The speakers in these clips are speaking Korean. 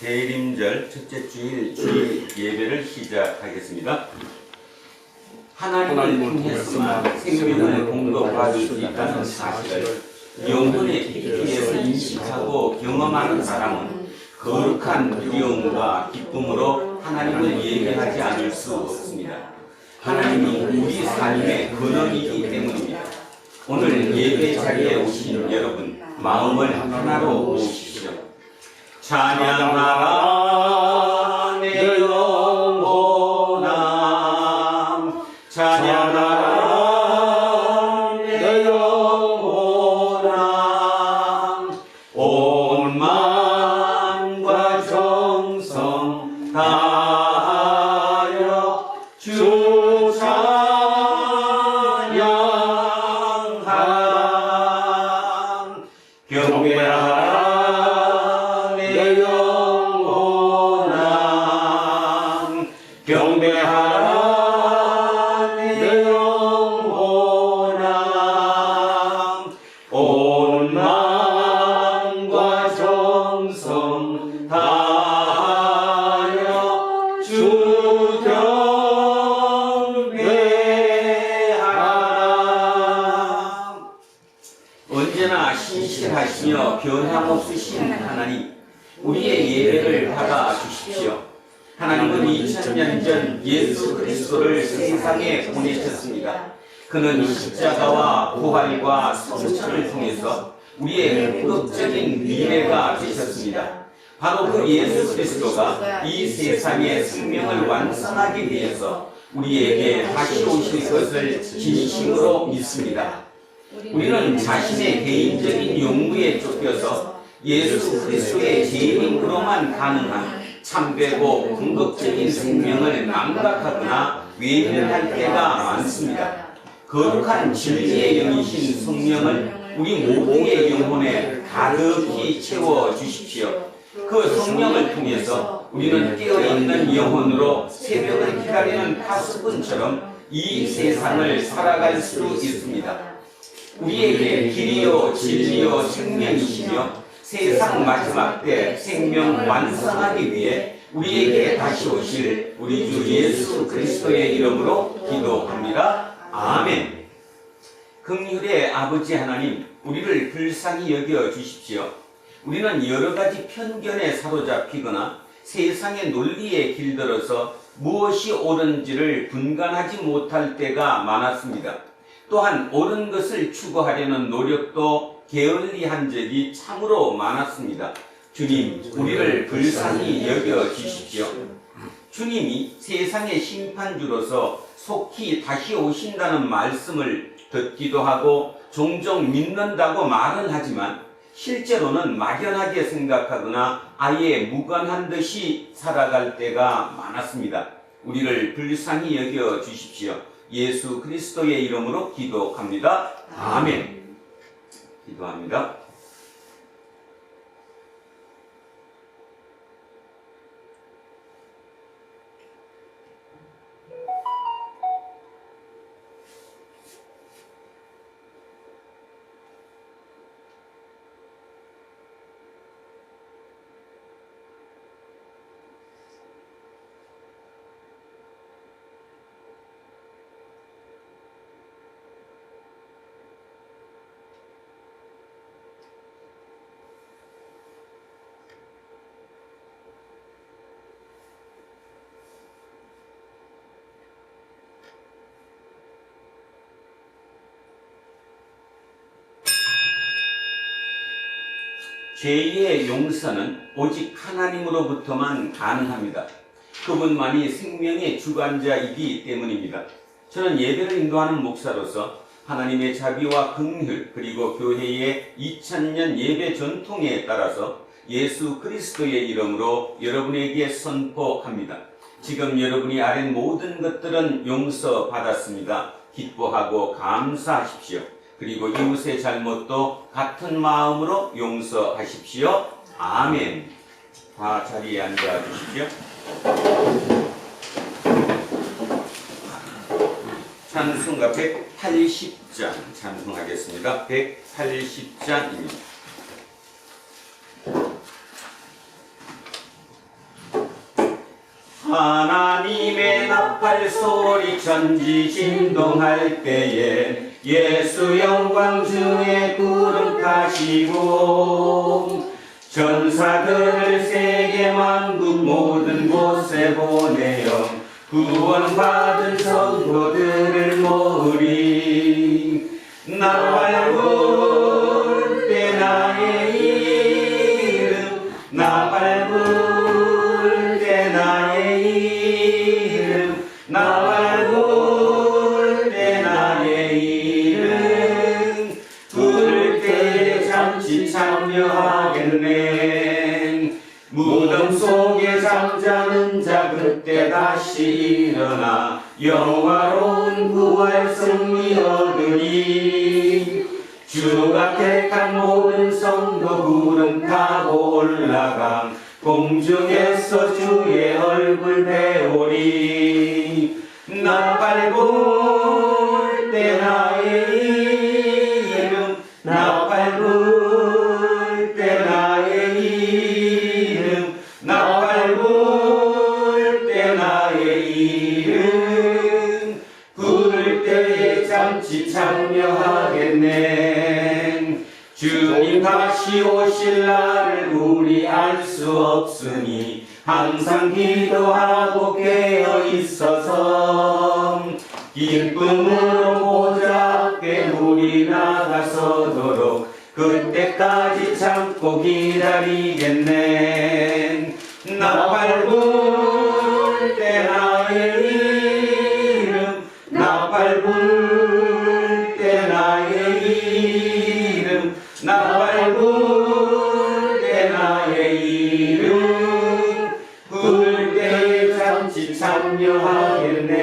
대림절 첫째 주일 주일 예배를 시작하겠습니다. 하나님을 통해서만 생명을 공급받을 수 있다는 사실을 영혼의 깊이에서 인식하고 경험하는 사람은 거룩한 두려움과 기쁨으로 하나님을 예배하지 않을 수 없습니다. 하나님이 우리 삶의 근원이기 때문입니다. 오늘 예배 자리에 오신 여러분, 마음을 하나로 모으십시오. 찬양하라 내 영혼아, 찬양하라 내 영혼아, 온 마음과 정성 다하여 주 찬양하라. 경배하라 경배하라 내 영혼아, 온 마음과 정성 다하여 주 경배하라. 언제나 신실하시며 변함없으신 하나님, 우리의 예배를 받아 주십시오. 하나님은 2000년 전 예수 그리스도를 세상에 보내셨습니다. 그는 십자가와 부활과 성천을 통해서 우리의 궁극적인 미래가 되셨습니다. 바로 그 예수 그리스도가 이 세상의 생명을 완성하기 위해서 우리에게 다시 오실 것을 진심으로 믿습니다. 우리는 자신의 개인적인 욕구에 쫓겨서 예수 그리스도의 재림으로만 가능한 참되고 궁극적인 생명을 망각하거나 외면할 때가 많습니다. 거룩한 진리의 영이신 성령을 우리 모두의 영혼에 가득히 채워 주십시오. 그 성령을 통해서 우리는 깨어있는 영혼으로 새벽을 기다리는 파수꾼처럼 이 세상을 살아갈 수 있습니다. 우리에게 길이요 진리요 생명이시며 세상 마지막 때 생명 완성하기 위해 우리에게 다시 오실 우리 주 예수 그리스도의 이름으로 기도합니다. 아멘. 긍휼의 아버지 하나님, 우리를 불쌍히 여겨 주십시오. 우리는 여러 가지 편견에 사로잡히거나 세상의 논리에 길들어서 무엇이 옳은지를 분간하지 못할 때가 많았습니다. 또한 옳은 것을 추구하려는 노력도 게을리한 적이 참으로 많았습니다. 주님, 우리를 불쌍히 여겨 주십시오. 주님이 세상의 심판주로서 속히 다시 오신다는 말씀을 듣기도 하고 종종 믿는다고 말은 하지만 실제로는 막연하게 생각하거나 아예 무관한 듯이 살아갈 때가 많았습니다. 우리를 불쌍히 여겨 주십시오. 예수 그리스도의 이름으로 기도합니다. 아멘. 기도합니다. 죄의 용서는 오직 하나님으로부터만 가능합니다. 그분만이 생명의 주관자이기 때문입니다. 저는 예배를 인도하는 목사로서 하나님의 자비와 긍휼 그리고 교회의 2000년 예배 전통에 따라서 예수 그리스도의 이름으로 여러분에게 선포합니다. 지금 여러분이 아는 모든 것들은 용서받았습니다. 기뻐하고 감사하십시오. 그리고 이웃의 잘못도 같은 마음으로 용서하십시오. 아멘. 다 자리에 앉아 주십시오. 찬송가 180장 찬송하겠습니다. 180장입니다. 하나님의 나팔 소리 천지 진동할 때에 예수 영광 중에 구름 타시고 전사들을 세계 만국 모든 곳에 보내어 구원받은 성도들을 모으리. 나팔 불 때 나의 이름 나팔 불 때 나의 이름 나팔 불 때 나의 이름 부를 때 잠시 참여하겠네. 무덤 속에 잠자는 자 그때 다시 일어나 영화로운 부활 승리 얻으리. 주가 택한 모든 성도 구름 타고 올라가 공중에서 주의 얼굴 배우리. 나팔 불 때 나의 이름 나팔 불 때 나의 이름 나팔 불 때 나의 이름 부를 때에 잠시 참여하겠네. 주님 다시 오실 날을 우리 알 수 없으니 항상 기도하고 깨어 있어서 기쁨으로 보좌 앞에 우리 나가서도록 그때까지 참고 기다리겠네. 나팔 불 때 나의 이름 나팔 불 때 나의 이름 나팔 불 때 나의 이름 부를 때에 잠시 참여하겠네.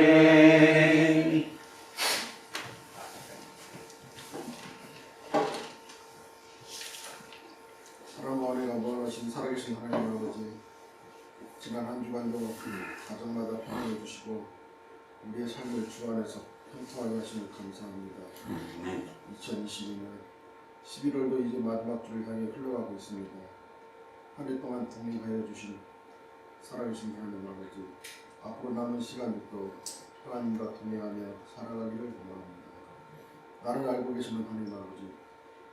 사랑과 은혜가 무한하신 살아계신 하나님 아버지, 지난 한 주간도 가정마다 평안해 주시고 우리의 삶을 주 안에서 평통하게 하시는 감사합니다. 2022년 11월도 이제 마지막 주를 향해 흘러가고 있습니다. 한 해 동안 동행하여 주신 살아계신 하나님 아버지, 앞으로 남은 시간도 하나님과 동행하며 살아가기를 원합니다. 나를 알고 계시는 하나님 아버지,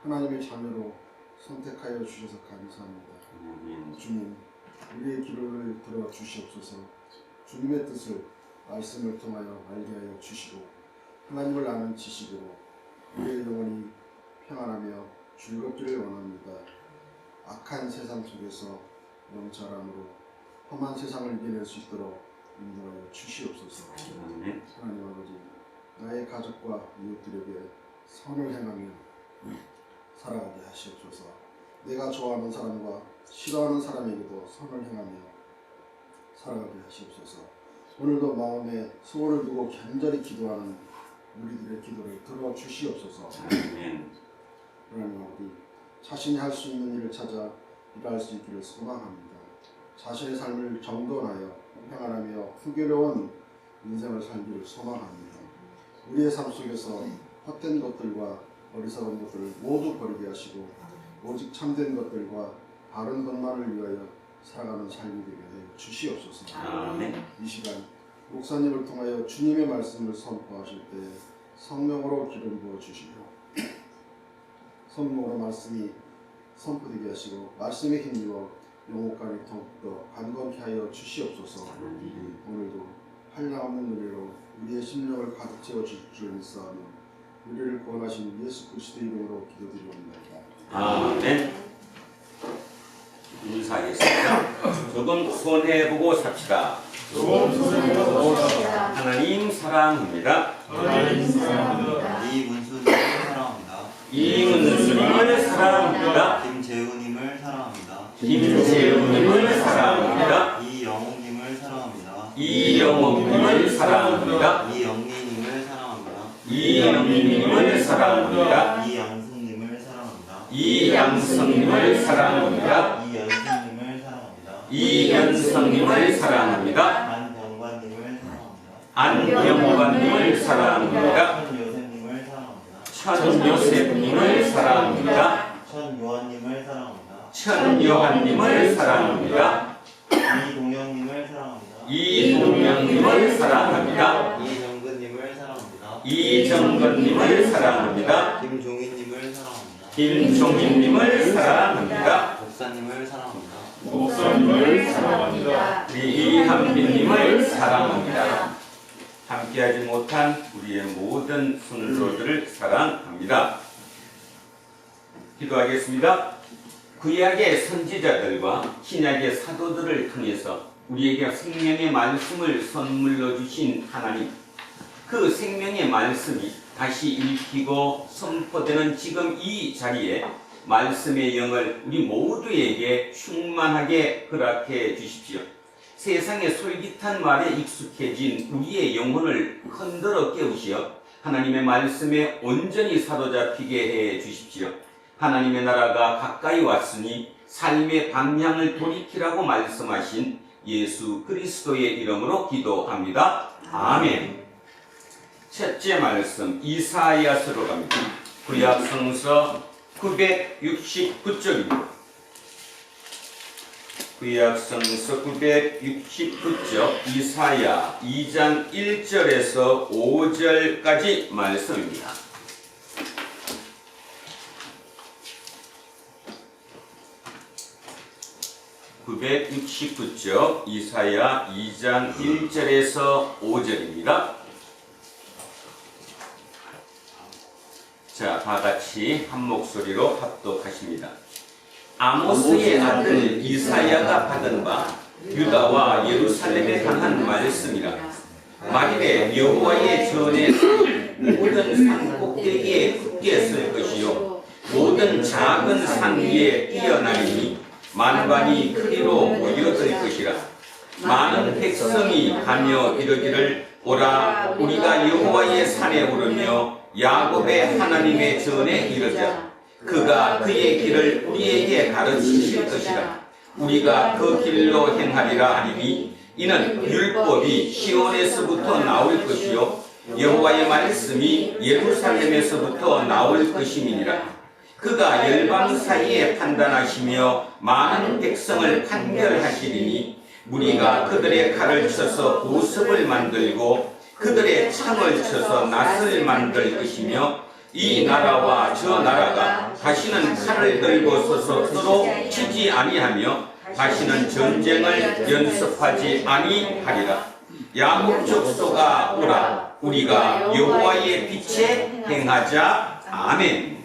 하나님의 자녀로 선택하여 주셔서 감사합니다. 주님, 우리의 기도를 들어 주시옵소서. 주님의 뜻을 말씀을 통하여 알게 하여 주시고 하나님을 아는 지식으로 우리의 영혼이 평안하며 즐겁기를 원합니다. 악한 세상 속에서 명철함으로 험한 세상을 이겨낼 수 있도록 인도하여 주시옵소서. 하나님 아버지, 나의 가족과 이웃들에게 선을 행하며 살아가게 하시옵소서. 내가 좋아하는 사람과 싫어하는 사람에게도 선을 행하며 살아가게 하시옵소서. 오늘도 마음에 소원을 두고 간절히 기도하는 우리들의 기도를 들어주시옵소서. 하나님 아버지, 자신이 할 수 있는 일을 찾아 일할 수 있기를 소망합니다. 자신의 삶을 정돈하여 평안하며 풍요로운 인생을 살기를 소망합니다. 우리의 삶 속에서 헛된 것들과 어리석은 것들을 모두 버리게 하시고 오직 참된 것들과 바른 것만을 위하여 살아가는 삶이 되게 하여 주시옵소서. 이 시간 목사님을 통하여 주님의 말씀을 선포하실 때 성령으로 기름 부어 주시고 성령으로 말씀이 선포되게 하시고 말씀에 힘입어 영혼간이 더욱더 간건케 하여 주시옵소서. 오늘도 한량없는 은혜로 우리의 심령을 가득 채워 주실 줄 믿사오며 우리를 구원하신 예수 그리스도의 이름으로 기도드리옵나이다. 아멘. 인사하겠습니다. 조금 손해보고 삽시다. 하나님 사랑합니다. 이문수님을 사랑합니다. 이문수님을 사랑합니다. 김재우님을 사랑합니다. 김재우님을 사랑합니다. 이영웅님을 사랑합니다. 이영웅님을 사랑합니다. 이영리님을 사랑합니다. 이영리님을 사랑합니다. 이양승님을 사랑합니다. 이양성님을 사랑합니다. 이연승님을 사랑합니다. 이연성님을 사랑합니다. 안병관님을 사랑합니다. 안병관님을 사랑합니다. 천요셉님을 사랑합니다. 천요셉님을 사랑합니다. 천요한님을 사랑합니다. 천요한님을 사랑합니다. 이동영님을 사랑합니다. 이동영님을 이정건님을 사랑합니다. 김종희님을 사랑합니다. 김종민님을 사랑합니다. 목사님을 사랑합니다. 목사님을 사랑합니다. 이한빈님을 사랑합니다. 함께하지 못한 우리의 모든 성도들을 사랑합니다. 기도하겠습니다. 구약의 선지자들과 신약의 사도들을 통해서 우리에게 생명의 말씀을 선물로 주신 하나님, 그 생명의 말씀이 다시 읽히고 선포되는 지금 이 자리에 말씀의 영을 우리 모두에게 충만하게 허락해 주십시오. 세상의 솔깃한 말에 익숙해진 우리의 영혼을 흔들어 깨우시어 하나님의 말씀에 온전히 사로잡히게 해 주십시오. 하나님의 나라가 가까이 왔으니 삶의 방향을 돌이키라고 말씀하신 예수 그리스도의 이름으로 기도합니다. 아멘. 첫째 말씀 이사야서로 갑니다. 구약 성서 969쪽입니다. 구약 성서 969쪽 이사야 2장 1절에서 5절까지 말씀입니다. (969쪽) 이사야 2장 1절에서 5절입니다. 자, 다같이 한 목소리로 합독하십니다. 아모스의 아들 이사야가 받은 바 유다와 예루살렘에 관한 말씀이라. 만일에 여호와의 전에 모든 산 꼭대기에 굳게 설 것이요 모든 작은 산 위에 뛰어나리니 만반이 그리로 모여들 것이라. 많은 백성이 가며 이르기를 오라 우리가 여호와의 산에 오르며 야곱의 하나님의 전에 이르자. 그가 그의 길을 우리에게 가르치실 것이라. 우리가 그 길로 행하리라 하리니 이는 율법이 시온에서부터 나올 것이요 여호와의 말씀이 예루살렘에서부터 나올 것임이니라. 그가 열방 사이에 판단하시며 많은 백성을 판결하시리니 무리가 그들의 칼을 쳐서 보습을 만들고 그들의 창을 쳐서 낫을 만들 것이며 이 나라와 저 나라가 다시는 칼을 들고 서서 서로 치지 아니하며 다시는 전쟁을 연습하지 아니하리라. 야곱 족속아 오라 우리가 여호와의 빛에 행하자. 아멘.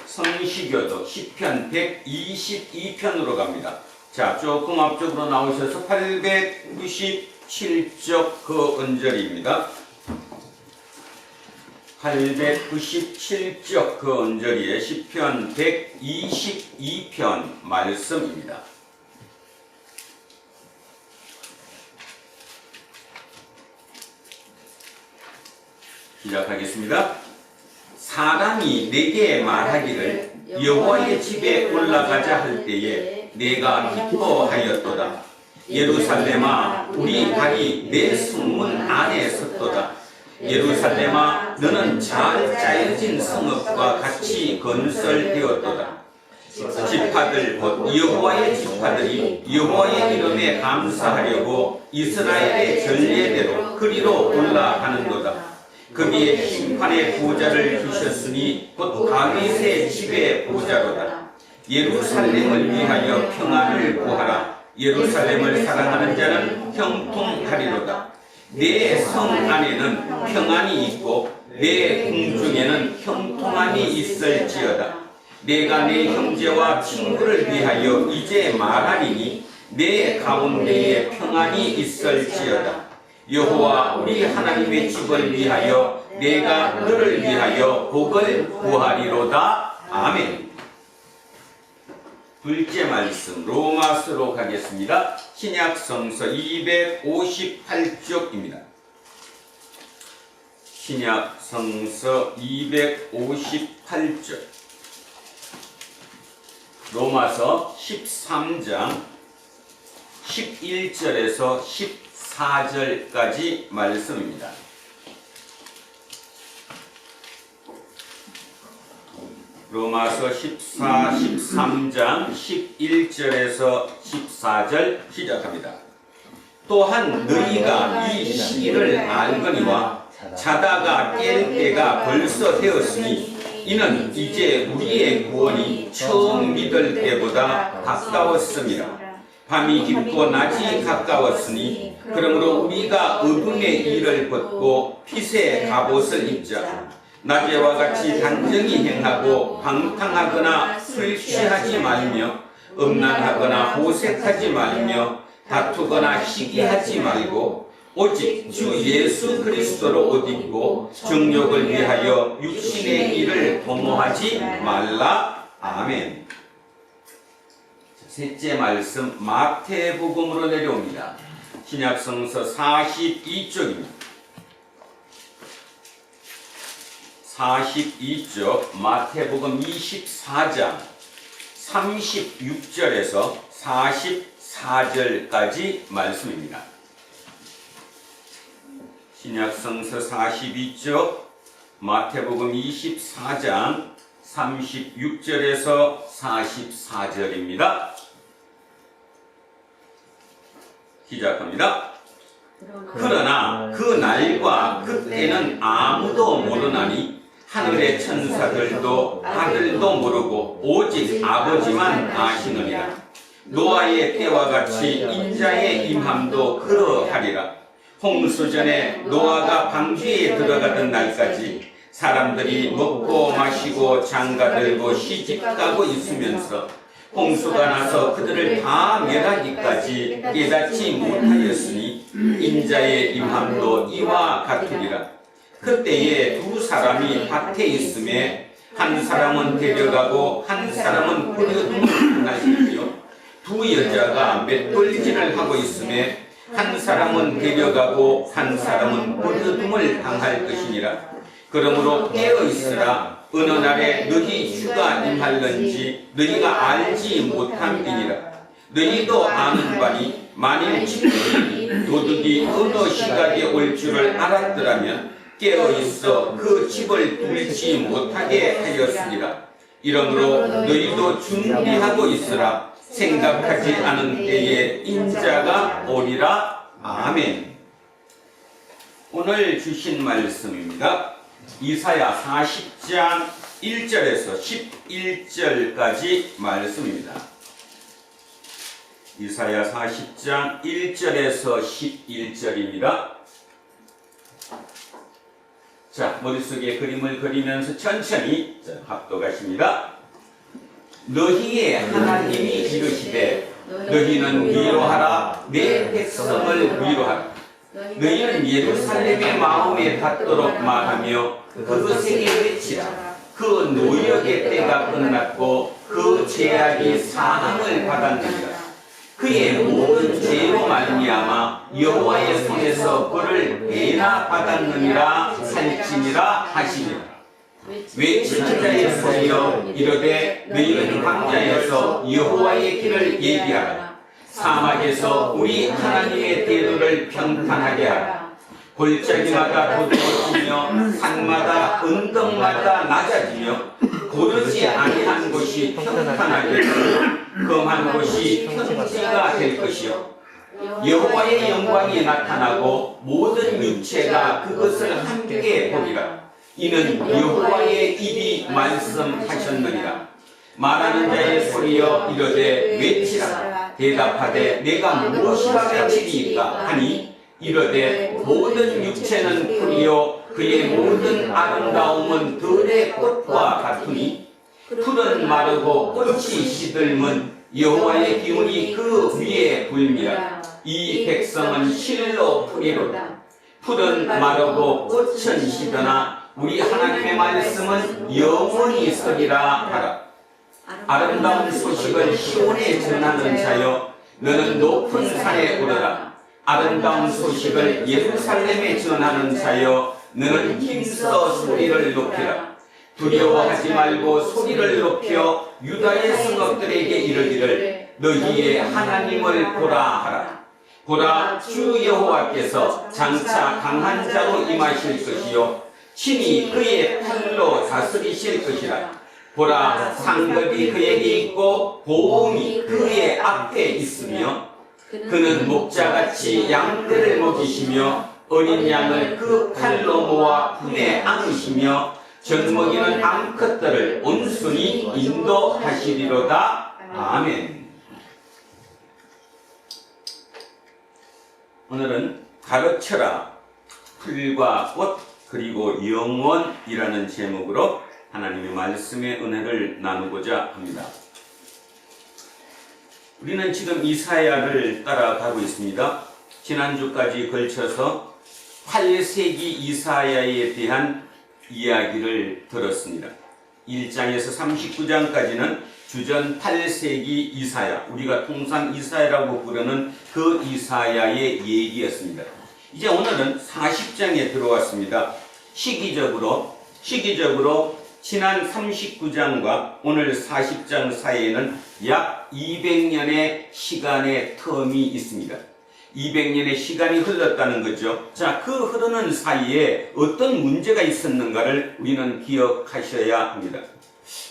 성시교도 시편 122편으로 갑니다. 자, 조금 앞쪽으로 나오셔서 897쪽 그 언저리입니다. 897쪽 그 언저리에 시편 122편 말씀입니다. 시작하겠습니다. 사람이 내게 말하기를 여호와의 집에 올라가자 할 때에 내가 기뻐하였도다. 예루살렘아 우리 발이 내 성문 안에 섰도다. 예루살렘아 너는 잘 짜여진 성읍과 같이 건설되었도다. 지파들 곧 여호와의 지파들이 여호와의 이름에 감사하려고 이스라엘의 전례대로 그리로 올라가는도다. 거기에 심판의 보좌를 두셨으니 곧 다윗의 집의 보좌로다. 예루살렘을 위하여 평안을 구하라. 예루살렘을 사랑하는 자는 형통하리로다. 내 성 안에는 평안이 있고 내 궁중에는 형통함이 있을지어다. 내가 내 형제와 친구를 위하여 이제 말하리니 내 가운데에 평안이 있을지어다. 여호와 우리 하나님의 집을 위하여 내가 너를 위하여 복을 구하리로다. 아멘. 둘째 말씀 로마서로 가겠습니다. 신약 성서 258쪽입니다. 신약 성서 258쪽 로마서 13장 11절에서 14절까지 말씀입니다. 로마서 13장 11절에서 14절 시작합니다. 또한 너희가 이 시기를 알거니와 자다가 깰 때가 벌써 되었으니 이는 이제 우리의 구원이 처음 믿을 때보다 가까웠습니다. 밤이 깊고 낮이 가까웠으니 그러므로 우리가 어둠의 일을 벗고 빛의 갑옷을 입자. 낮에와 같이 단정히 행하고 방탕하거나 술 취하지 말며 음란하거나 호색하지 말며 다투거나 시기하지 말고 오직 주 예수 그리스도로 옷 입고 정욕을 위하여 육신의 일을 도모하지 말라. 아멘. 셋째 말씀 마태복음으로 내려옵니다. 신약성서 42쪽입니다. 42쪽 마태복음 24장 36절에서 44절까지 말씀입니다. 신약성서 42쪽 마태복음 24장 36절에서 44절입니다. 시작합니다. 그러나 그 날과 그때는 아무도 모르나니 하늘의 천사들도 아들도 모르고 오직 아버지만 아시느니라. 노아의 때와 같이 인자의 임함도 그러하리라. 홍수 전에 노아가 방주에 들어가던 날까지 사람들이 먹고 마시고 장가들고 시집가고 있으면서 홍수가 나서 그들을 다 멸하기까지 깨닫지 못하였으니 인자의 임함도 이와 같으리라. 그때에 두 사람이 밭에 있음에 한 사람은 데려가고 한 사람은 버려둠을 당하시며 두 여자가 맷돌질을 하고 있음에 한 사람은 데려가고 한 사람은 버려둠을 당할 것이니라. 그러므로 깨어있으라. 어느 날에 너희 주가 임할런지 너희가 알지 못함이니라. 너희도 아는 바니 만일 집주인이 도둑이 어느 시각에 올 줄을 알았더라면 깨어있어 그 집을 뚫지 못하게 하였으리라. 이러므로 너희도 준비하고 있으라. 생각하지 않은 때에 인자가 오리라. 아멘. 오늘 주신 말씀입니다. 이사야 40장 1절에서 11절까지 말씀입니다. 이사야 40장 1절에서 11절입니다. 자, 머릿속에 그림을 그리면서 천천히 합독하십니다. 너희의 하나님이 이르시되 너희는 위로하라. 내 백성을 위로하라. 너희는 예루살렘의 마음에 닿도록 말하며 그것에게 외치라. 그 노역의 때가 끝났고 그 죄악이 사함을 받았느니라. 그의 모든 죄로 말미암아 여호와의 손에서 그를 배나 받았느니라. 살찌니라 하시니라. 외치는 자의 소리여 이르되 너희는 광야에서 여호와의 길을 예비하라. 사막에서 우리 하나님의 대로를 평탄하게 하라. 골짜기마다 돋보이며 산마다 언덕마다 낮아지며 고르지 아니한 곳이 평탄하게 되고 금한 곳이 평지가 될 것이요 여호와의 영광이 나타나고 모든 육체가 그것을 함께 보리라. 이는 여호와의 입이 말씀하셨느니라. 말하는 자의 소리여 이르되 외치라. 대답하되 내가 무엇이라 외치리이까 하니 이르되 모든 육체는 풀이요 그의 모든 아름다움은 들의 꽃과 같으니 풀은 마르고 꽃이 시들면 여호와의 기운이 그 위에 불미라. 이 백성은 실로 풀이로다. 풀은 마르고 꽃은 시드나 우리 하나님의 말씀은 영원히 서리라 하라. 아름다운 소식을 시온에 전하는 자여 너는 높은 산에 오르라. 아름다운 소식을 예루살렘에 전하는 자여 너는 힘써 소리를 높이라. 두려워하지 말고 소리를 높여 유다의 성읍들에게 이르기를 너희의 하나님을 보라 하라. 보라, 주 여호와께서 장차 강한 자로 임하실 것이요 친히 그의 팔로 다스리실 것이라. 보라, 상급이 그에게 있고 보응이 그의 앞에 있으며 그는 목자같이 양들을 먹이시며 어린 양을 그 팔로 모아 품에 안으시며 젖먹이는 암컷들을 온순히 인도하시리로다. 아멘. 오늘은 가르쳐라, 풀과 꽃 그리고 영원이라는 제목으로 하나님의 말씀의 은혜를 나누고자 합니다. 우리는 지금 이사야를 따라가고 있습니다. 지난주까지 걸쳐서 8세기 이사야에 대한 이야기를 들었습니다. 1장에서 39장까지는 주전 8세기 이사야, 우리가 통상 이사야라고 부르는 그 이사야의 얘기였습니다. 이제 오늘은 40장에 들어왔습니다. 시기적으로 지난 39장과 오늘 40장 사이에는 약 200년의 시간의 텀이 있습니다. 200년의 시간이 흘렀다는 거죠. 자, 그 흐르는 사이에 어떤 문제가 있었는가를 우리는 기억하셔야 합니다.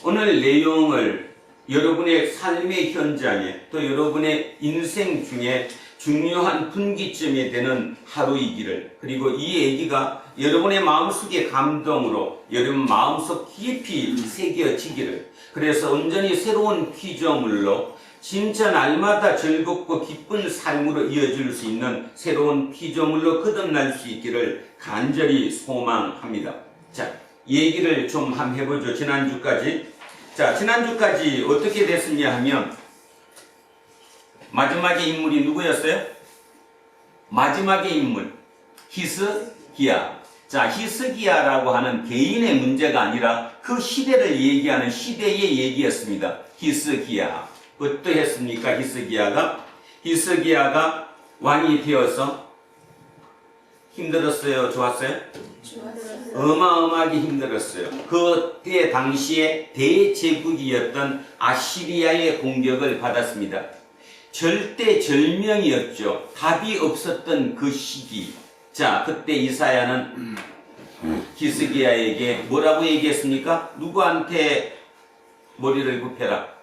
오늘 내용을 여러분의 삶의 현장에 또 여러분의 인생 중에 중요한 분기점이 되는 하루이기를, 그리고 이 얘기가 여러분의 마음속의 감동으로 여러분 마음속 깊이 새겨지기를, 그래서 온전히 새로운 피조물로 진짜 날마다 즐겁고 기쁜 삶으로 이어질 수 있는 새로운 피조물로 거듭날 수 있기를 간절히 소망합니다. 자, 얘기를 좀 한번 해보죠. 지난주까지 어떻게 됐었냐 하면 마지막의 인물이 누구였어요? 마지막의 인물 히스기야. 자, 히스기야라고 하는 개인의 문제가 아니라 그 시대를 얘기하는 시대의 얘기였습니다. 히스기야. 어떠했습니까? 히스기야가 왕이 되어서 힘들었어요? 좋았어요? 어마어마하게 힘들었어요. 그때 당시에 대제국이었던 아시리아의 공격을 받았습니다. 절대절명이었죠. 답이 없었던 그 시기. 자, 그때 이사야는 히스기야에게 뭐라고 얘기했습니까? 누구한테 머리를 굽혀라?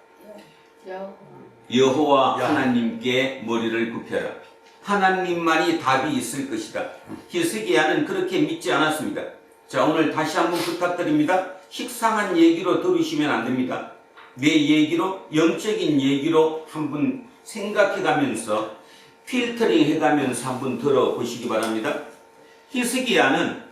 여호와 하나님께 머리를 굽혀라. 하나님만이 답이 있을 것이다. 히스기야는 그렇게 믿지 않았습니다. 자, 오늘 다시 한번 부탁드립니다. 식상한 얘기로 들으시면 안 됩니다. 내 얘기로, 영적인 얘기로 한번 생각해가면서 필터링 해가면서 한번 들어보시기 바랍니다. 히스기야는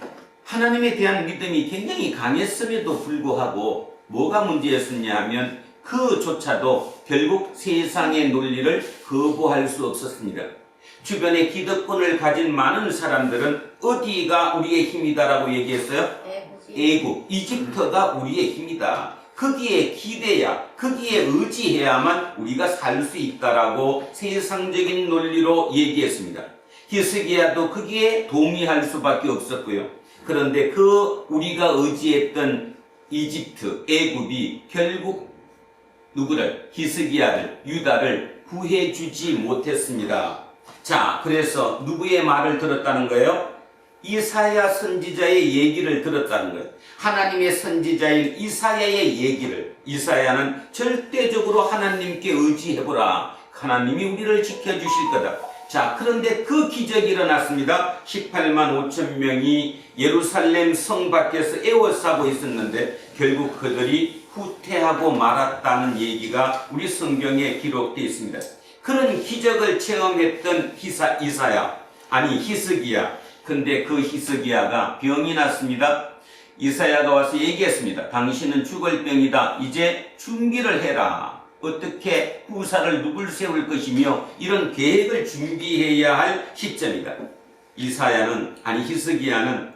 하나님에 대한 믿음이 굉장히 강했음에도 불구하고 뭐가 문제였었냐 하면 그조차도 결국 세상의 논리를 거부할 수 없었습니다. 주변에 기득권을 가진 많은 사람들은 어디가 우리의 힘이다라고 얘기했어요? 애국, 이집트가 우리의 힘이다. 거기에 기대야, 거기에 의지해야만 우리가 살 수 있다라고 세상적인 논리로 얘기했습니다. 히스기야도 거기에 동의할 수밖에 없었고요. 그런데 그 우리가 의지했던 이집트, 애굽이 결국 누구를? 히스기야를, 유다를 구해주지 못했습니다. 자, 그래서 누구의 말을 들었다는 거예요? 이사야 선지자의 얘기를 들었다는 거예요. 하나님의 선지자인 이사야의 얘기를. 이사야는 절대적으로 하나님께 의지해보라. 하나님이 우리를 지켜주실 거다. 자, 그런데 그 기적이 일어났습니다. 18만 5천 명이 예루살렘 성 밖에서 애워싸고 있었는데 결국 그들이 후퇴하고 말았다는 얘기가 우리 성경에 기록되어 있습니다. 그런 기적을 체험했던 히스기야. 근데 그 히스기야가 병이 났습니다. 이사야가 와서 얘기했습니다. 당신은 죽을 병이다. 이제 준비를 해라. 어떻게 후사를 누굴 세울 것이며 이런 계획을 준비해야 할 시점이다. 히스기야는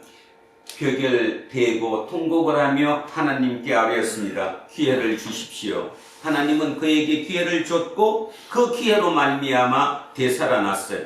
벽을 대고 통곡을 하며 하나님께 아뢰었습니다. 기회를 주십시오. 하나님은 그에게 기회를 줬고 그 기회로 말미암아 되살아났어요.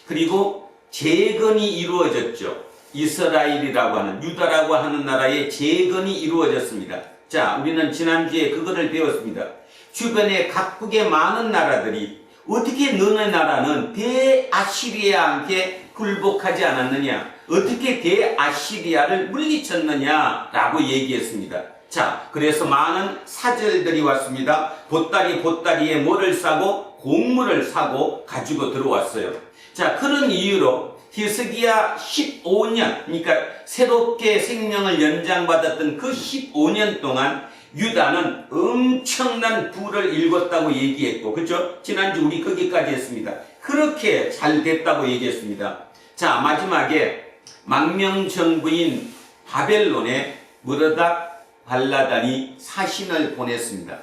그리고 재건이 이루어졌죠. 이스라엘이라고 하는, 유다라고 하는 나라의 재건이 이루어졌습니다. 자, 우리는 지난주에 그거를 배웠습니다. 주변에 각국의 많은 나라들이 어떻게 너네 나라는 대아시리아한테 굴복하지 않았느냐, 어떻게 대아시리아를 물리쳤느냐라고 얘기했습니다. 자, 그래서 많은 사절들이 왔습니다. 보따리에 뭐를 싸고 곡물을 사고 가지고 들어왔어요. 자, 그런 이유로 히스기야 15년, 그러니까 새롭게 생명을 연장받았던 그 15년 동안 유다는 엄청난 부를 일궜다고 얘기했고, 그렇죠? 지난주 우리 거기까지 했습니다. 그렇게 잘 됐다고 얘기했습니다. 자, 마지막에 망명정부인 바벨론에 무르닥 발라단이 사신을 보냈습니다.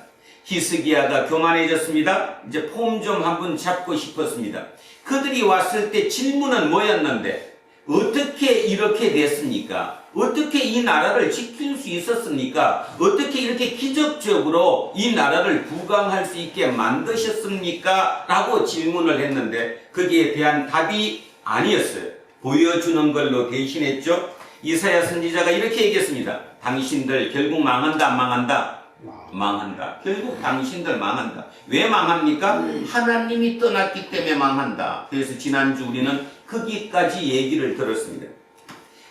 히스기야가 교만해졌습니다. 이제 폼 좀 한번 잡고 싶었습니다. 그들이 왔을 때 질문은 뭐였는데, 어떻게 이렇게 됐습니까? 어떻게 이 나라를 지킬 수 있었습니까? 어떻게 이렇게 기적적으로 이 나라를 부강할 수 있게 만드셨습니까? 라고 질문을 했는데 거기에 대한 답이 아니었어요. 보여주는 걸로 대신했죠. 이사야 선지자가 이렇게 얘기했습니다. 당신들 결국 망한다, 안 망한다? 망한다. 결국 당신들 망한다. 왜 망합니까? 하나님이 떠났기 때문에 망한다. 그래서 지난주 우리는 거기까지 얘기를 들었습니다.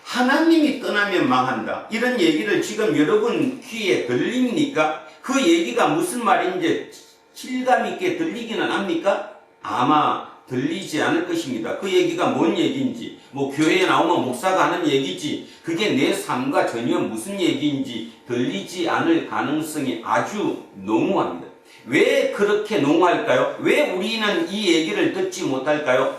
하나님이 떠나면 망한다. 이런 얘기를 지금 여러분 귀에 들립니까? 그 얘기가 무슨 말인지 실감 있게 들리기는 합니까? 아마 들리지 않을 것입니다. 그 얘기가 뭔 얘기인지, 뭐 교회에 나오면 목사가 하는 얘기지, 그게 내 삶과 전혀 무슨 얘기인지 들리지 않을 가능성이 아주 농후합니다. 왜 그렇게 농후할까요? 왜 우리는 이 얘기를 듣지 못할까요?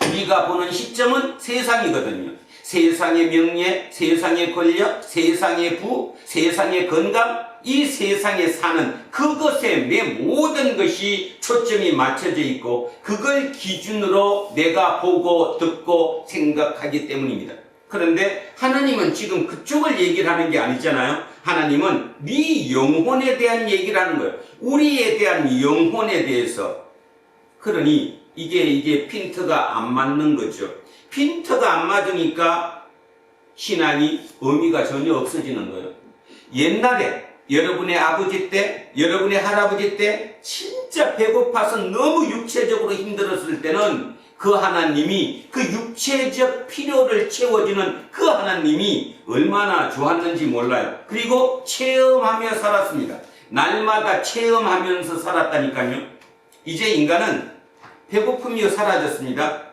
우리가 보는 시점은 세상이거든요. 세상의 명예, 세상의 권력, 세상의 부, 세상의 건강, 이 세상에 사는 그것에 내 모든 것이 초점이 맞춰져 있고 그걸 기준으로 내가 보고 듣고 생각하기 때문입니다. 그런데 하나님은 지금 그쪽을 얘기를 하는 게 아니잖아요. 하나님은 네 영혼에 대한 얘기를 하는 거예요. 우리에 대한 영혼에 대해서. 그러니 이게 핀트가 안 맞는 거죠. 핀트가 안 맞으니까 신앙이 의미가 전혀 없어지는 거예요. 옛날에 여러분의 아버지 때, 여러분의 할아버지 때 진짜 배고파서 너무 육체적으로 힘들었을 때는 그 하나님이 그 육체적 필요를 채워주는 그 하나님이 얼마나 좋았는지 몰라요. 그리고 체험하며 살았습니다. 날마다 체험하면서 살았다니까요. 이제 인간은 배고픔이 사라졌습니다.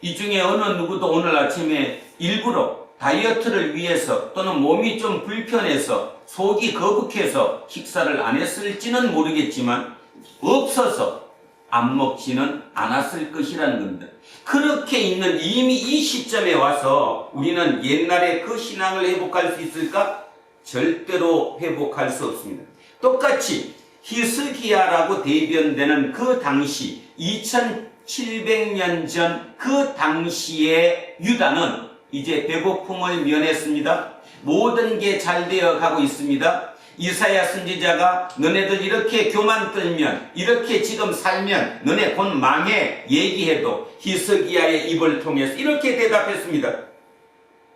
이 중에 어느 누구도 오늘 아침에 일부러 다이어트를 위해서 또는 몸이 좀 불편해서 속이 거북해서 식사를 안 했을지는 모르겠지만 없어서 안 먹지는 않았을 것이라는 겁니다. 그렇게 있는 이미 이 시점에 와서 우리는 옛날에 그 신앙을 회복할 수 있을까? 절대로 회복할 수 없습니다. 똑같이 히스기야라고 대변되는 그 당시 2700년 전 그 당시의 유다는 이제 배고픔을 면했습니다. 모든 게 잘 되어 가고 있습니다. 이사야 선지자가 너네들 이렇게 교만 떨면, 이렇게 지금 살면 너네 곧 망해 얘기해도 히스기야의 입을 통해서 이렇게 대답했습니다.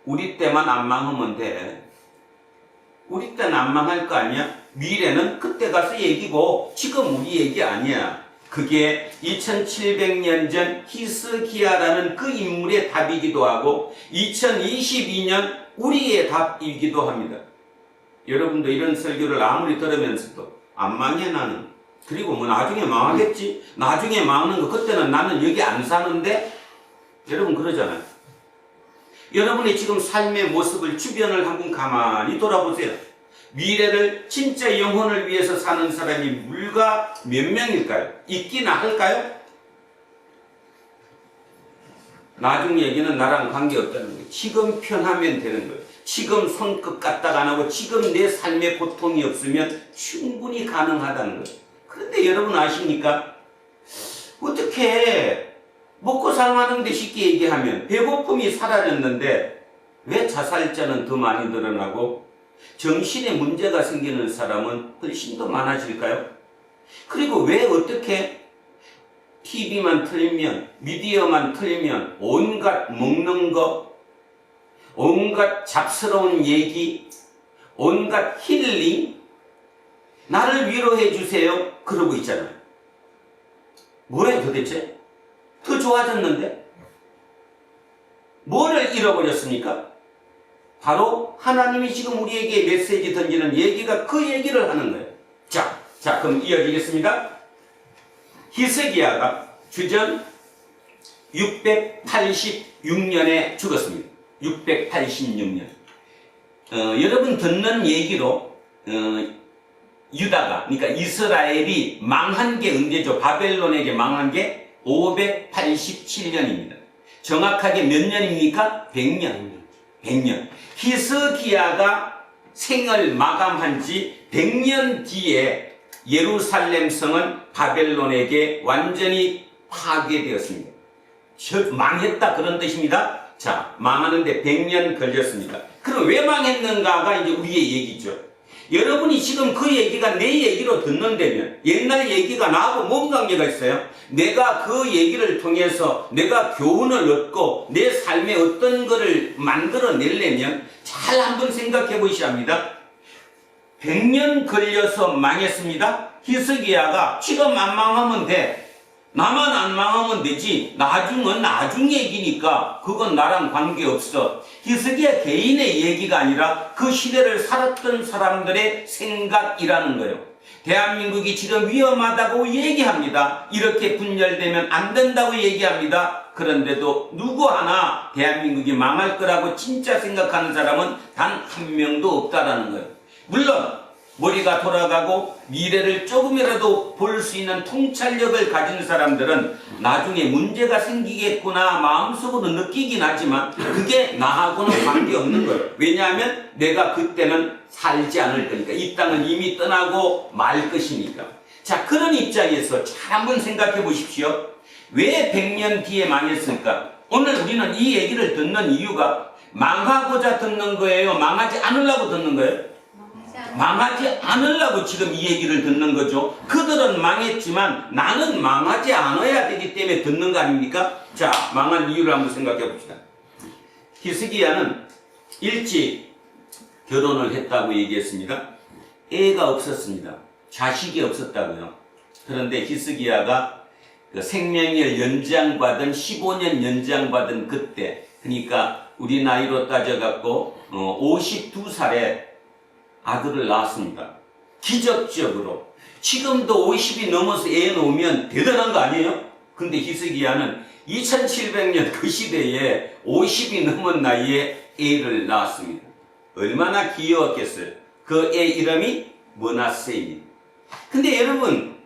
우리 때만 안 망하면 돼. 우리 때는 안 망할 거 아니야? 미래는 그때 가서 얘기고 지금 우리 얘기 아니야. 그게 2700년 전 히스기야라는 그 인물의 답이기도 하고 2022년 우리의 답이기도 합니다. 여러분도 이런 설교를 아무리 들으면서도 안 망해 나는. 그리고 뭐 나중에 망하겠지. 나중에 망하는 거 그때는 나는 여기 안 사는데. 여러분 그러잖아요. 여러분이 지금 삶의 모습을 주변을 한번 가만히 돌아보세요. 미래를 진짜 영혼을 위해서 사는 사람이 불과 몇 명일까요? 있기나 할까요? 나중 얘기는 나랑 관계없다는 거예요. 지금 편하면 되는 거예요. 지금 손끝 까딱 안 하고 지금 내 삶에 고통이 없으면 충분히 가능하다는 거예요. 그런데 여러분 아십니까? 어떻게 먹고 살만한데 쉽게 얘기하면 배고픔이 사라졌는데 왜 자살자는 더 많이 늘어나고 정신에 문제가 생기는 사람은 훨씬 더 많아질까요? 그리고 왜 어떻게 TV만 틀면, 미디어만 틀면 온갖 먹는 거, 온갖 잡스러운 얘기, 온갖 힐링, 나를 위로해 주세요 그러고 있잖아요. 뭐예요 도대체? 더 좋아졌는데? 뭐를 잃어버렸습니까? 바로 하나님이 지금 우리에게 메시지 던지는 얘기가 그 얘기를 하는 거예요. 자, 그럼 이어지겠습니다. 히스기야가 주전 686년에 죽었습니다. 686년. 여러분 듣는 얘기로 유다가, 그러니까 이스라엘이 망한 게 언제죠? 바벨론에게 망한 게 587년입니다. 정확하게 몇 년입니까? 100년. 100년. 히스기야가 생을 마감한 지 100년 뒤에 예루살렘 성은 바벨론에게 완전히 파괴되었습니다. 망했다 그런 뜻입니다. 자, 망하는데 100년 걸렸습니다. 그럼 왜 망했는가가 이제 우리의 얘기죠. 여러분이 지금 그 얘기가 내 얘기로 듣는다면 옛날 얘기가 나하고 뭔 관계가 있어요? 내가 그 얘기를 통해서 내가 교훈을 얻고 내 삶에 어떤 거를 만들어내려면 잘 한번 생각해 보셔야 합니다. 100년 걸려서 망했습니다. 히스기야가 지금 안 망하면 돼. 나만 안 망하면 되지. 나중은 나중 얘기니까 그건 나랑 관계없어. 히스기야 개인의 얘기가 아니라 그 시대를 살았던 사람들의 생각이라는 거예요. 대한민국이 지금 위험하다고 얘기합니다. 이렇게 분열되면 안 된다고 얘기합니다. 그런데도 누구 하나 대한민국이 망할 거라고 진짜 생각하는 사람은 단 한 명도 없다라는 거예요. 물론 머리가 돌아가고 미래를 조금이라도 볼 수 있는 통찰력을 가진 사람들은 나중에 문제가 생기겠구나 마음속으로 느끼긴 하지만 그게 나하고는 관계없는 거예요. 왜냐하면 내가 그때는 살지 않을 거니까. 이 땅은 이미 떠나고 말 것이니까. 자, 그런 입장에서 잘 한번 생각해 보십시오. 왜 100년 뒤에 망했을까? 오늘 우리는 이 얘기를 듣는 이유가 망하고자 듣는 거예요? 망하지 않으려고 듣는 거예요? 망하지 않으려고 지금 이 얘기를 듣는 거죠. 그들은 망했지만 나는 망하지 않아야 되기 때문에 듣는 거 아닙니까? 자, 망한 이유를 한번 생각해 봅시다. 히스기야는 일찍 결혼을 했다고 얘기했습니다. 애가 없었습니다. 자식이 없었다고요. 그런데 히스기야가 그 생명을 연장받은 15년 연장받은 그때, 그러니까 우리 나이로 따져갖고 52살에 아들을 낳았습니다. 기적적으로. 지금도 50이 넘어서 애 놓으면 대단한 거 아니에요? 근데 히스기야는 2700년 그 시대에 50이 넘은 나이에 애를 낳았습니다. 얼마나 귀여웠겠어요. 그 애 이름이 므낫세입니다. 근데 여러분,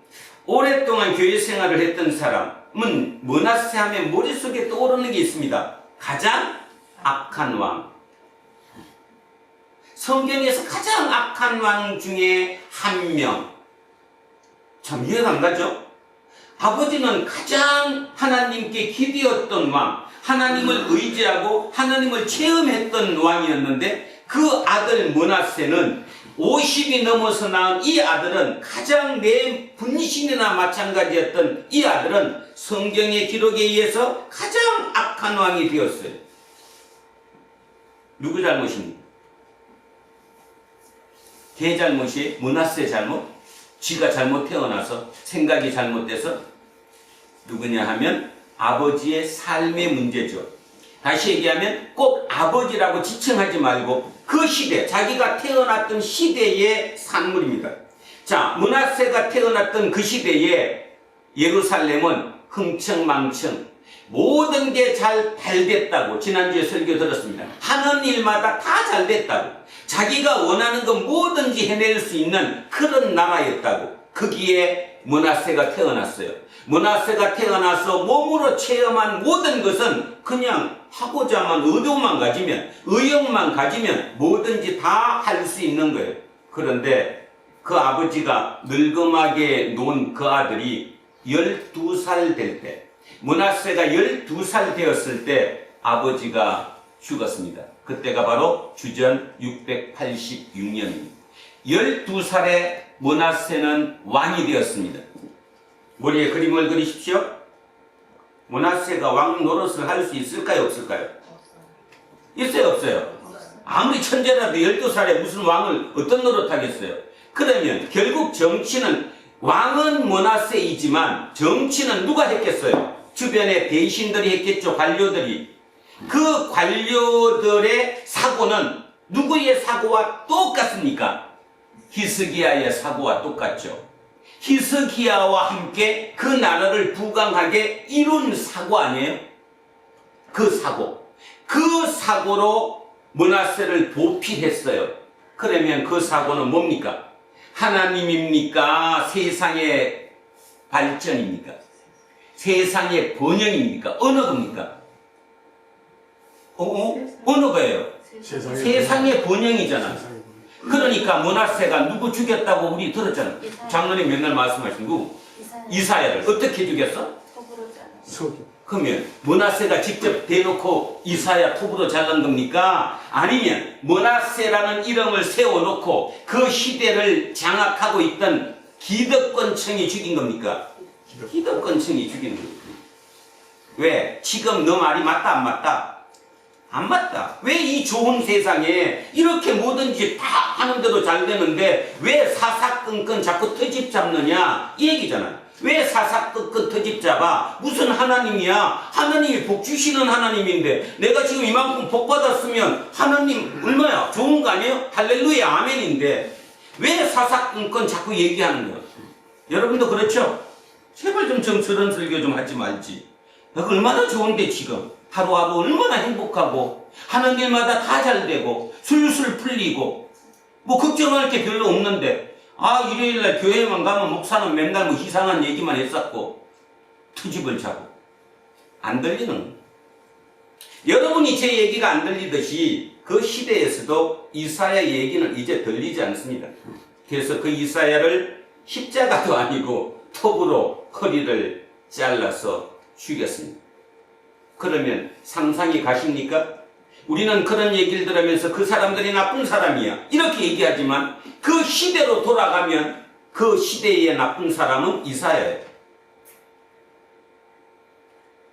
오랫동안 교회 생활을 했던 사람은 므낫세 하면 머릿속에 떠오르는 게 있습니다. 가장 악한 왕. 성경에서 가장 악한 왕 중에 한 명. 참 이해가 안 가죠? 아버지는 가장 하나님께 기대었던 왕, 하나님을 의지하고 하나님을 체험했던 왕이었는데 그 아들 므낫세는 50이 넘어서 낳은 이 아들은 가장 내 분신이나 마찬가지였던 이 아들은 성경의 기록에 의해서 가장 악한 왕이 되었어요. 누구 잘못입니까? 걔 잘못이 므낫세 잘못? 쥐가 잘못 태어나서 생각이 잘못돼서? 누구냐 하면 아버지의 삶의 문제죠. 다시 얘기하면 꼭 아버지라고 지칭하지 말고 그 시대, 자기가 태어났던 시대의 산물입니다. 자, 므낫세가 태어났던 그 시대에 예루살렘은 흥청망청 모든 게 잘 됐다고 지난주에 설교 들었습니다. 하는 일마다 다 잘 됐다고. 자기가 원하는 것 뭐든지 해낼 수 있는 그런 나라였다고. 거기에 므낫세가 태어났어요. 므낫세가 태어나서 몸으로 체험한 모든 것은 그냥 하고자만 의도만 가지면, 의욕만 가지면 뭐든지 다 할 수 있는 거예요. 그런데 그 아버지가 늙음하게 놓은 그 아들이 12살 될 때, 므낫세가 12살 되었을 때 아버지가 죽었습니다. 그때가 바로 주전 686년입니다. 12살에 므낫세는 왕이 되었습니다. 머리에 그림을 그리십시오. 므낫세가 왕 노릇을 할 수 있을까요? 없을까요? 있어요? 없어요? 아무리 천재라도 12살에 무슨 왕을 어떤 노릇 하겠어요? 그러면 결국 정치는 왕은 므낫세이지만 정치는 누가 했겠어요? 주변에 대신들이 했겠죠. 관료들이. 그 관료들의 사고는 누구의 사고와 똑같습니까? 히스기야의 사고와 똑같죠. 히스기야와 함께 그 나라를 부강하게 이룬 사고 아니에요? 그 사고로 므낫세를 보필했어요. 그러면 그 사고는 뭡니까? 하나님입니까? 세상의 발전입니까? 세상의 번영입니까? 어느 겁니까? 어느 거예요? 세상의 번영이잖아. 그러니까 므낫세가 누구 죽였다고 우리 들었잖아. 장로님 맨날 말씀하신 거 이사야를 어떻게 죽였어? 그러면 므낫세가 직접 대놓고 이사야 톱으로 잘란 겁니까? 아니면 므낫세라는 이름을 세워놓고 그 시대를 장악하고 있던 기득권층이 죽인 겁니까? 기득권층이 죽인 겁니다. 왜? 지금 너 말이 맞다 안 맞다? 안 맞다. 왜 이 좋은 세상에 이렇게 뭐든지 다 하는데도 잘 되는데 왜 사사건건 자꾸 터집 잡느냐? 이 얘기잖아요. 왜 사사건건 터집 잡아? 무슨 하나님이야? 하나님이 복 주시는 하나님인데 내가 지금 이만큼 복 받았으면 하나님 얼마야? 좋은 거 아니에요? 할렐루야 아멘인데 왜 사사건건 자꾸 얘기하는 거야? 여러분도 그렇죠? 제발 좀 정스러운 설교 좀 하지 말지. 내가 얼마나 좋은데 지금 하루하루 얼마나 행복하고 하는 일마다 다 잘되고 술술 풀리고 뭐 걱정할 게 별로 없는데 일요일날 교회만 가면 목사는 맨날 뭐 이상한 얘기만 했었고 트집을 잡고 안 들리는 여러분이 제 얘기가 안 들리듯이 그 시대에서도 이사야 얘기는 이제 들리지 않습니다. 그래서 그 이사야를 십자가도 아니고 톱으로 허리를 잘라서 죽였습니다. 그러면 상상이 가십니까? 우리는 그런 얘기를 들으면서 그 사람들이 나쁜 사람이야 이렇게 얘기하지만 그 시대로 돌아가면 그 시대의 나쁜 사람은 이사야예요.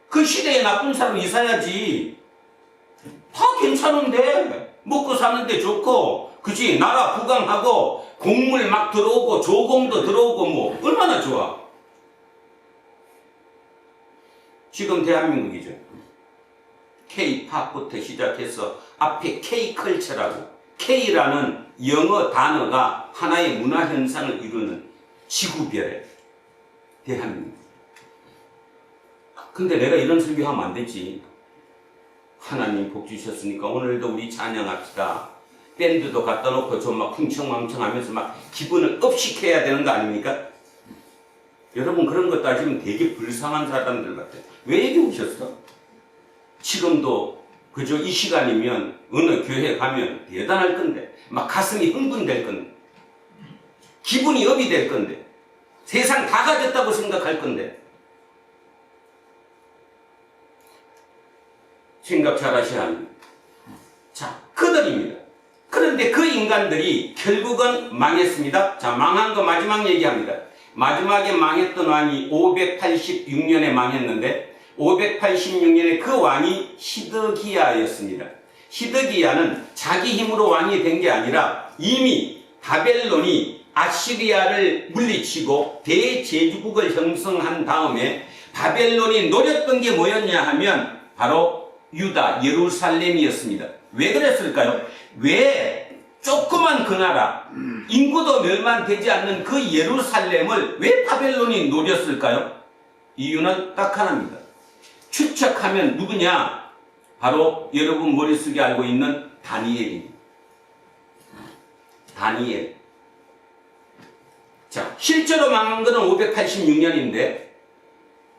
그 시대의 나쁜 사람은 이사야지. 다 괜찮은데 먹고 사는데 좋고 그치 나라 부강하고 곡물 막 들어오고 조공도 들어오고 뭐 얼마나 좋아. 지금 대한민국이죠. K-팝부터 시작해서 앞에 K-컬처라고 K라는 영어 단어가 하나의 문화 현상을 이루는 지구별의 대한민국. 근데 내가 이런 설교하면 안 되지. 하나님 복 주셨으니까 오늘도 우리 찬양합시다. 밴드도 갖다 놓고 좀 막 쿵청망청하면서 막 기분을 업시켜야 되는 거 아닙니까? 여러분 그런 거 따지면 되게 불쌍한 사람들 같아요. 왜 여기 오셨어? 지금도 그저 이 시간이면 어느 교회 가면 대단할 건데 막 가슴이 흥분될 건데 기분이 업이 될 건데 세상 다 가졌다고 생각할 건데 생각 잘 하셔야 합니다. 자, 그들입니다. 그런데 그 인간들이 결국은 망했습니다. 자, 망한 거 마지막 얘기합니다. 마지막에 망했던 왕이 586년에 망했는데 586년에 그 왕이 시드기야였습니다. 시드기야는 자기 힘으로 왕이 된 게 아니라 이미 바벨론이 아시리아를 물리치고 대제국을 형성한 다음에 바벨론이 노렸던 게 뭐였냐 하면 바로 유다, 예루살렘이었습니다. 왜 그랬을까요? 왜 조그만 그 나라, 인구도 멸만 되지 않는 그 예루살렘을 왜 바벨론이 노렸을까요? 이유는 딱 하나입니다. 추측하면 누구냐? 바로 여러분 머릿속에 알고 있는 다니엘입니다. 다니엘. 자, 실제로 망한 것은 586년인데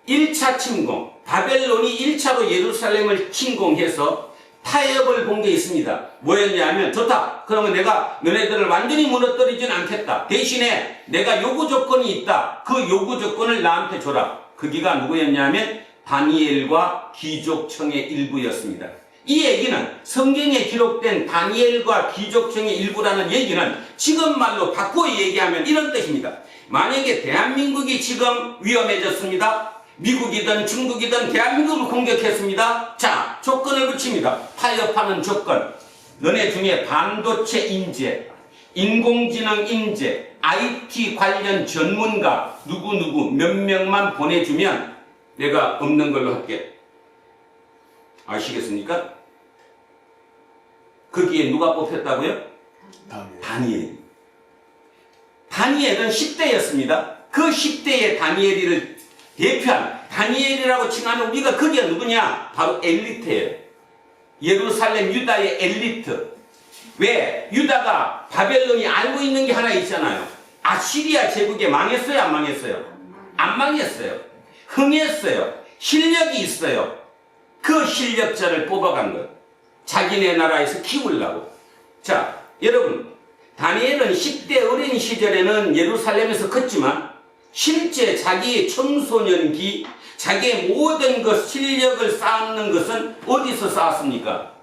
1차 침공, 바벨론이 1차로 예루살렘을 침공해서 타협을 본 게 있습니다. 뭐였냐면 좋다. 그러면 내가 너네들을 완전히 무너뜨리진 않겠다. 대신에 내가 요구 조건이 있다. 그 요구 조건을 나한테 줘라. 그기가 누구였냐면 다니엘과 귀족청의 일부였습니다. 이 얘기는 성경에 기록된 다니엘과 귀족청의 일부라는 얘기는 지금 말로 바꿔 얘기하면 이런 뜻입니다. 만약에 대한민국이 지금 위험해졌습니다. 미국이든 중국이든 대한민국을 공격했습니다. 자, 조건을 붙입니다. 타협하는 조건. 너네 중에 반도체 인재, 인공지능 인재, IT 관련 전문가 누구 몇 명만 보내주면 내가 없는 걸로 할게. 아시겠습니까? 거기에 누가 뽑혔다고요? 다니엘. 다니엘은 10대였습니다. 그 10대의 다니엘을 대표한 다니엘이라고 칭하는 우리가 거기가 누구냐? 바로 엘리트예요. 예루살렘 유다의 엘리트. 왜? 유다가 바벨론이 알고 있는 게 하나 있잖아요. 아시리아 제국에 망했어요? 안 망했어요? 안 망했어요. 흥했어요. 실력이 있어요. 그 실력자를 뽑아간 거예요. 자기네 나라에서 키우려고. 자, 여러분, 다니엘은 10대 어린 시절에는 예루살렘에서 컸지만 실제 자기의 청소년기, 자기의 모든 것 실력을 쌓는 것은 어디서 쌓았습니까?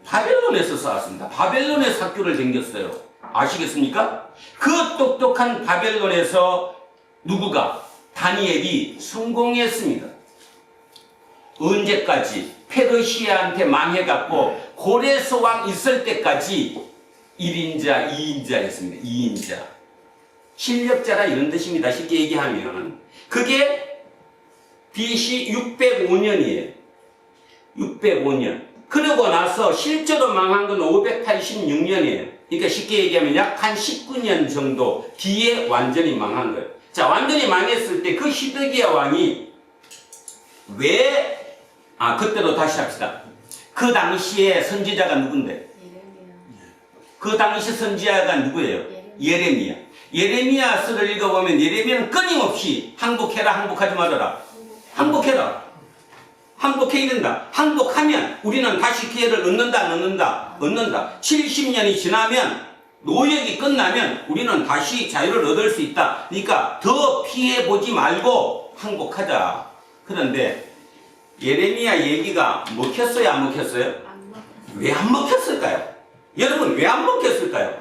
바벨론에서 쌓았습니다. 바벨론에서 학교를 다녔어요. 아시겠습니까? 그 똑똑한 바벨론에서 누구가? 다니엘이 성공했습니다. 언제까지? 페르시아한테 망해갖고 고레스 왕 있을 때까지 1인자, 2인자 했습니다. 2인자. 실력자라 이런 뜻입니다. 쉽게 얘기하면. 그게 BC 605년이에요. 605년. 그러고 나서 실제로 망한 건 586년이에요. 그러니까 쉽게 얘기하면 약 한 19년 정도 뒤에 완전히 망한 거예요. 자, 완전히 망했을 때 그 시드기야 왕이 왜, 그때로 다시 합시다. 그 당시에 선지자가 누군데? 그 당시 선지자가 누구예요? 예레미야. 예레미야서를 읽어보면 예레미야는 끊임없이 항복해라, 항복하지 말아라. 항복해라. 항복해야 된다. 항복하면 우리는 다시 기회를 얻는다, 얻는다. 70년이 지나면, 노역이 끝나면 우리는 다시 자유를 얻을 수 있다. 그러니까 더 피해보지 말고 항복하자. 그런데 예레미야 얘기가 먹혔어요, 안 먹혔어요? 왜 안 먹혔을까요? 여러분, 왜 안 먹혔을까요?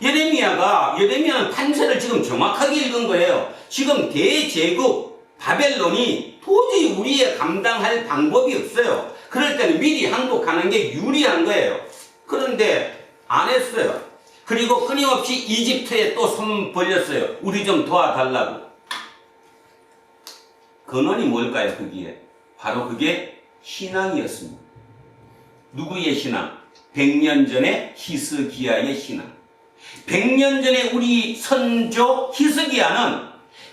예레미야는 판세를 지금 정확하게 읽은 거예요. 지금 대제국 바벨론이 도저히 우리의 감당할 방법이 없어요. 그럴 때는 미리 항복하는 게 유리한 거예요. 그런데 안 했어요. 그리고 끊임없이 이집트에 또 손 벌렸어요. 우리 좀 도와달라고. 근원이 뭘까요, 그게? 바로 그게 신앙이었습니다. 누구의 신앙? 100년 전에 히스기야의 신앙. 100년 전에 우리 선조 히스기야는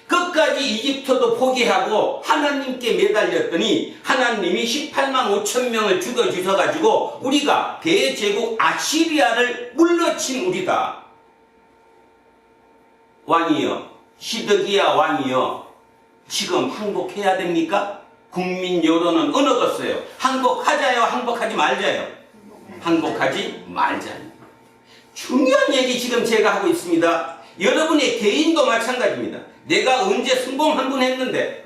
끝까지 이집트도 포기하고 하나님께 매달렸더니 하나님이 18만 5천 명을 죽여주셔가지고 우리가 대제국 아시리아를 물러친 우리다. 왕이여, 시드기야 왕이여, 지금 항복해야 됩니까? 국민 여론은 어느 것어요? 항복하자요, 항복하지 말자요? 항복하지 말자요. 중요한 얘기 지금 제가 하고 있습니다. 여러분의 개인도 마찬가지입니다. 내가 언제 성공 한 번 했는데,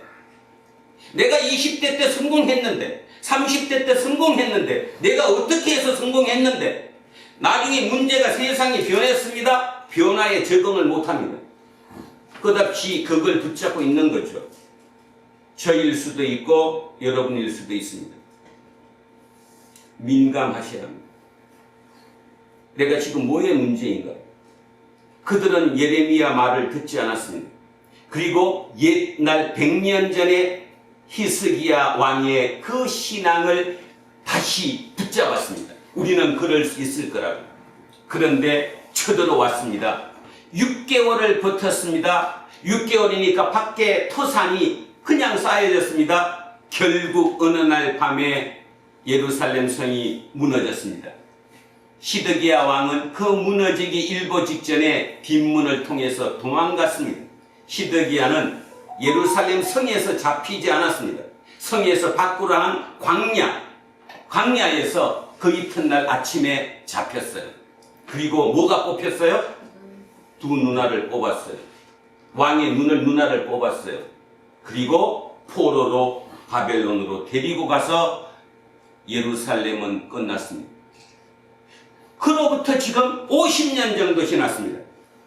내가 20대 때 성공했는데, 30대 때 성공했는데, 내가 어떻게 해서 성공했는데, 나중에 문제가 세상이 변했습니다. 변화에 적응을 못합니다. 끝없이 그걸 붙잡고 있는 거죠. 저일 수도 있고 여러분일 수도 있습니다. 민감하셔야 합니다. 내가 지금 뭐의 문제인가? 그들은 예레미야 말을 듣지 않았습니다. 그리고 옛날 100년 전에 히스기야 왕의 그 신앙을 다시 붙잡았습니다. 우리는 그럴 수 있을 거라고. 그런데 쳐들어왔습니다. 6개월을 버텼습니다. 6개월이니까 밖에 토산이 그냥 쌓여졌습니다. 결국 어느 날 밤에 예루살렘 성이 무너졌습니다. 시드기야 왕은 그 무너지기 일보 직전에 뒷문을 통해서 도망갔습니다. 시드기야는 예루살렘 성에서 잡히지 않았습니다. 성에서 밖으로 한 광야에서 그 이튿날 아침에 잡혔어요. 그리고 뭐가 뽑혔어요? 두 누나를 뽑았어요. 왕의 누나를 뽑았어요. 그리고 포로로 바벨론으로 데리고 가서 예루살렘은 끝났습니다. 그로부터 지금 50년 정도 지났습니다.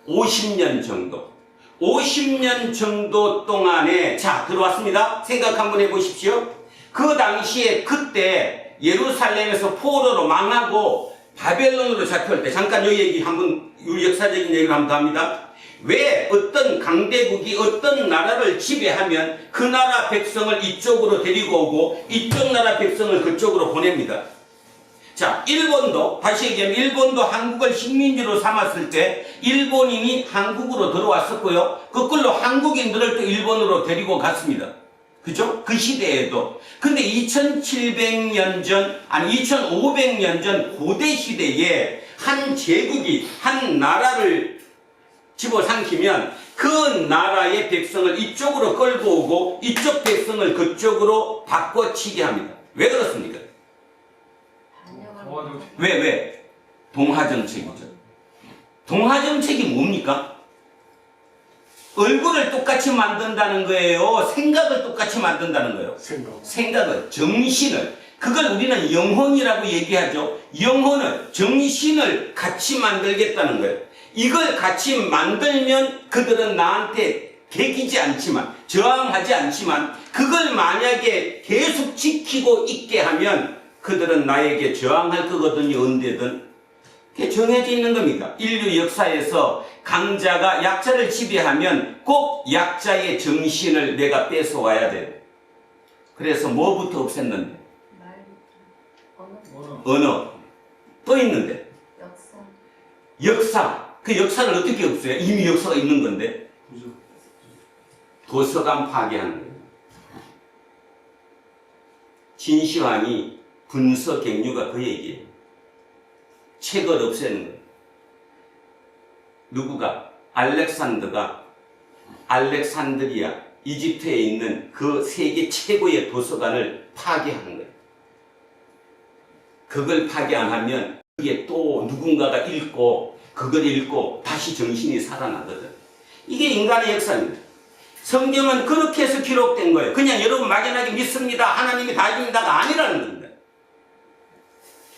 50년 정도 동안에 자 들어왔습니다. 생각 한번 해보십시오. 그 당시에 그때 예루살렘에서 포로로 망하고 바벨론으로 잡혀올 때 잠깐 이 얘기 한번 역사적인 얘기를 한번 더 합니다. 왜 어떤 강대국이 어떤 나라를 지배하면 그 나라 백성을 이쪽으로 데리고 오고 이쪽 나라 백성을 그쪽으로 보냅니다. 자, 일본도 다시 얘기하면 일본도 한국을 식민지로 삼았을 때 일본인이 한국으로 들어왔었고요. 거꾸로 한국인들을 또 일본으로 데리고 갔습니다. 그죠? 그 시대에도. 근데 2700년 전, 아니 2500년 전 고대 시대에 한 제국이 한 나라를 집어삼키면 그 나라의 백성을 이쪽으로 끌고 오고 이쪽 백성을 그쪽으로 바꿔치게 합니다. 왜 그렇습니까? 왜? 동화정책이죠. 동화정책이 뭡니까? 얼굴을 똑같이 만든다는 거예요? 생각을 똑같이 만든다는 거예요? 생각을, 정신을. 그걸 우리는 영혼이라고 얘기하죠. 영혼을, 정신을 같이 만들겠다는 거예요. 이걸 같이 만들면 그들은 나한테 개기지 않지만, 저항하지 않지만, 그걸 만약에 계속 지키고 있게 하면 그들은 나에게 저항할 거거든요. 언제든. 그게 정해져 있는 겁니다. 인류 역사에서 강자가 약자를 지배하면 꼭 약자의 정신을 내가 뺏어와야 돼요. 그래서 뭐부터 없앴는데? 언어. 또 있는데? 역사. 그 역사를 어떻게 없애요? 이미 역사가 있는 건데. 도서관 파괴하는 거예요. 진시황이 분서갱류가 그 얘기예요. 책을 없애는 거예요. 누구가? 알렉산더가 알렉산드리아, 이집트에 있는 그 세계 최고의 도서관을 파괴하는 거예요. 그걸 파괴 안 하면 그게 또 누군가가 읽고 그걸 읽고 다시 정신이 살아나거든. 이게 인간의 역사입니다. 성경은 그렇게 해서 기록된 거예요. 그냥 여러분 막연하게 믿습니다, 하나님이 다 해줍니다가 아니라는 겁니다.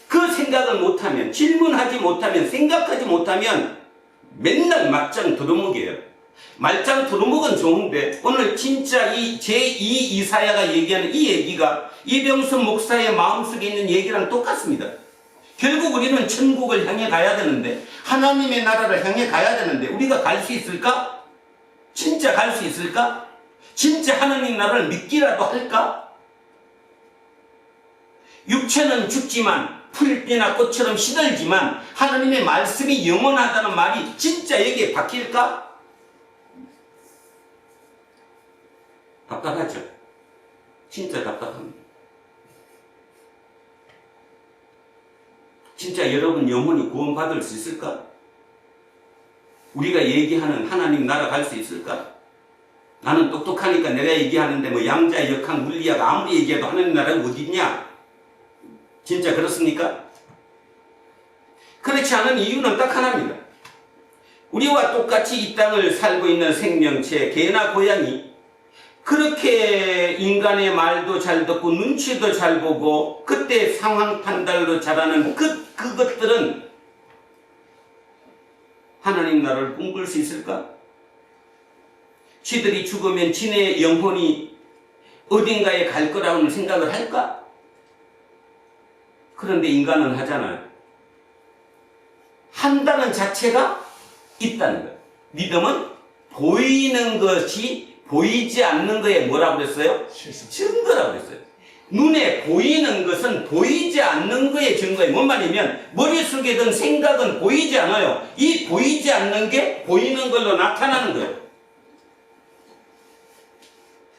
그 생각을 못하면, 질문하지 못하면, 생각하지 못하면 맨날 맞짱 두루묵이에요. 말짱 두루묵은 좋은데 오늘 진짜 이 제2 이사야가 얘기하는 이 얘기가 이병수 목사의 마음속에 있는 얘기랑 똑같습니다. 결국 우리는 천국을 향해 가야 되는데, 하나님의 나라를 향해 가야 되는데 우리가 갈 수 있을까? 진짜 갈 수 있을까? 진짜 하나님 나라를 믿기라도 할까? 육체는 죽지만 풀비나 꽃처럼 시들지만 하나님의 말씀이 영원하다는 말이 진짜 여기에 박힐까? 답답하죠? 진짜 답답합니다. 진짜 여러분 영혼이 구원받을 수 있을까? 우리가 얘기하는 하나님 나라 갈 수 있을까? 나는 똑똑하니까 내가 얘기하는데 뭐 양자, 역학, 물리학 아무리 얘기해도 하나님 나라는 어디 있냐? 진짜 그렇습니까? 그렇지 않은 이유는 딱 하나입니다. 우리와 똑같이 이 땅을 살고 있는 생명체, 개나 고양이, 그렇게 인간의 말도 잘 듣고 눈치도 잘 보고 그때 상황 판단으로 잘하는 그것들은 하나님 나라를 꿈꿀 수 있을까? 쥐들이 죽으면 지네 영혼이 어딘가에 갈 거라고는 생각을 할까? 그런데 인간은 하잖아요. 한다는 자체가 있다는 거예요. 믿음은 보이는 것이 보이지 않는 거에 뭐라고 그랬어요? 증거라고 그랬어요. 눈에 보이는 것은 보이지 않는 거의 증거예요. 뭔 말이냐면 머릿속에 든 생각은 보이지 않아요. 이 보이지 않는 게 보이는 걸로 나타나는 거예요.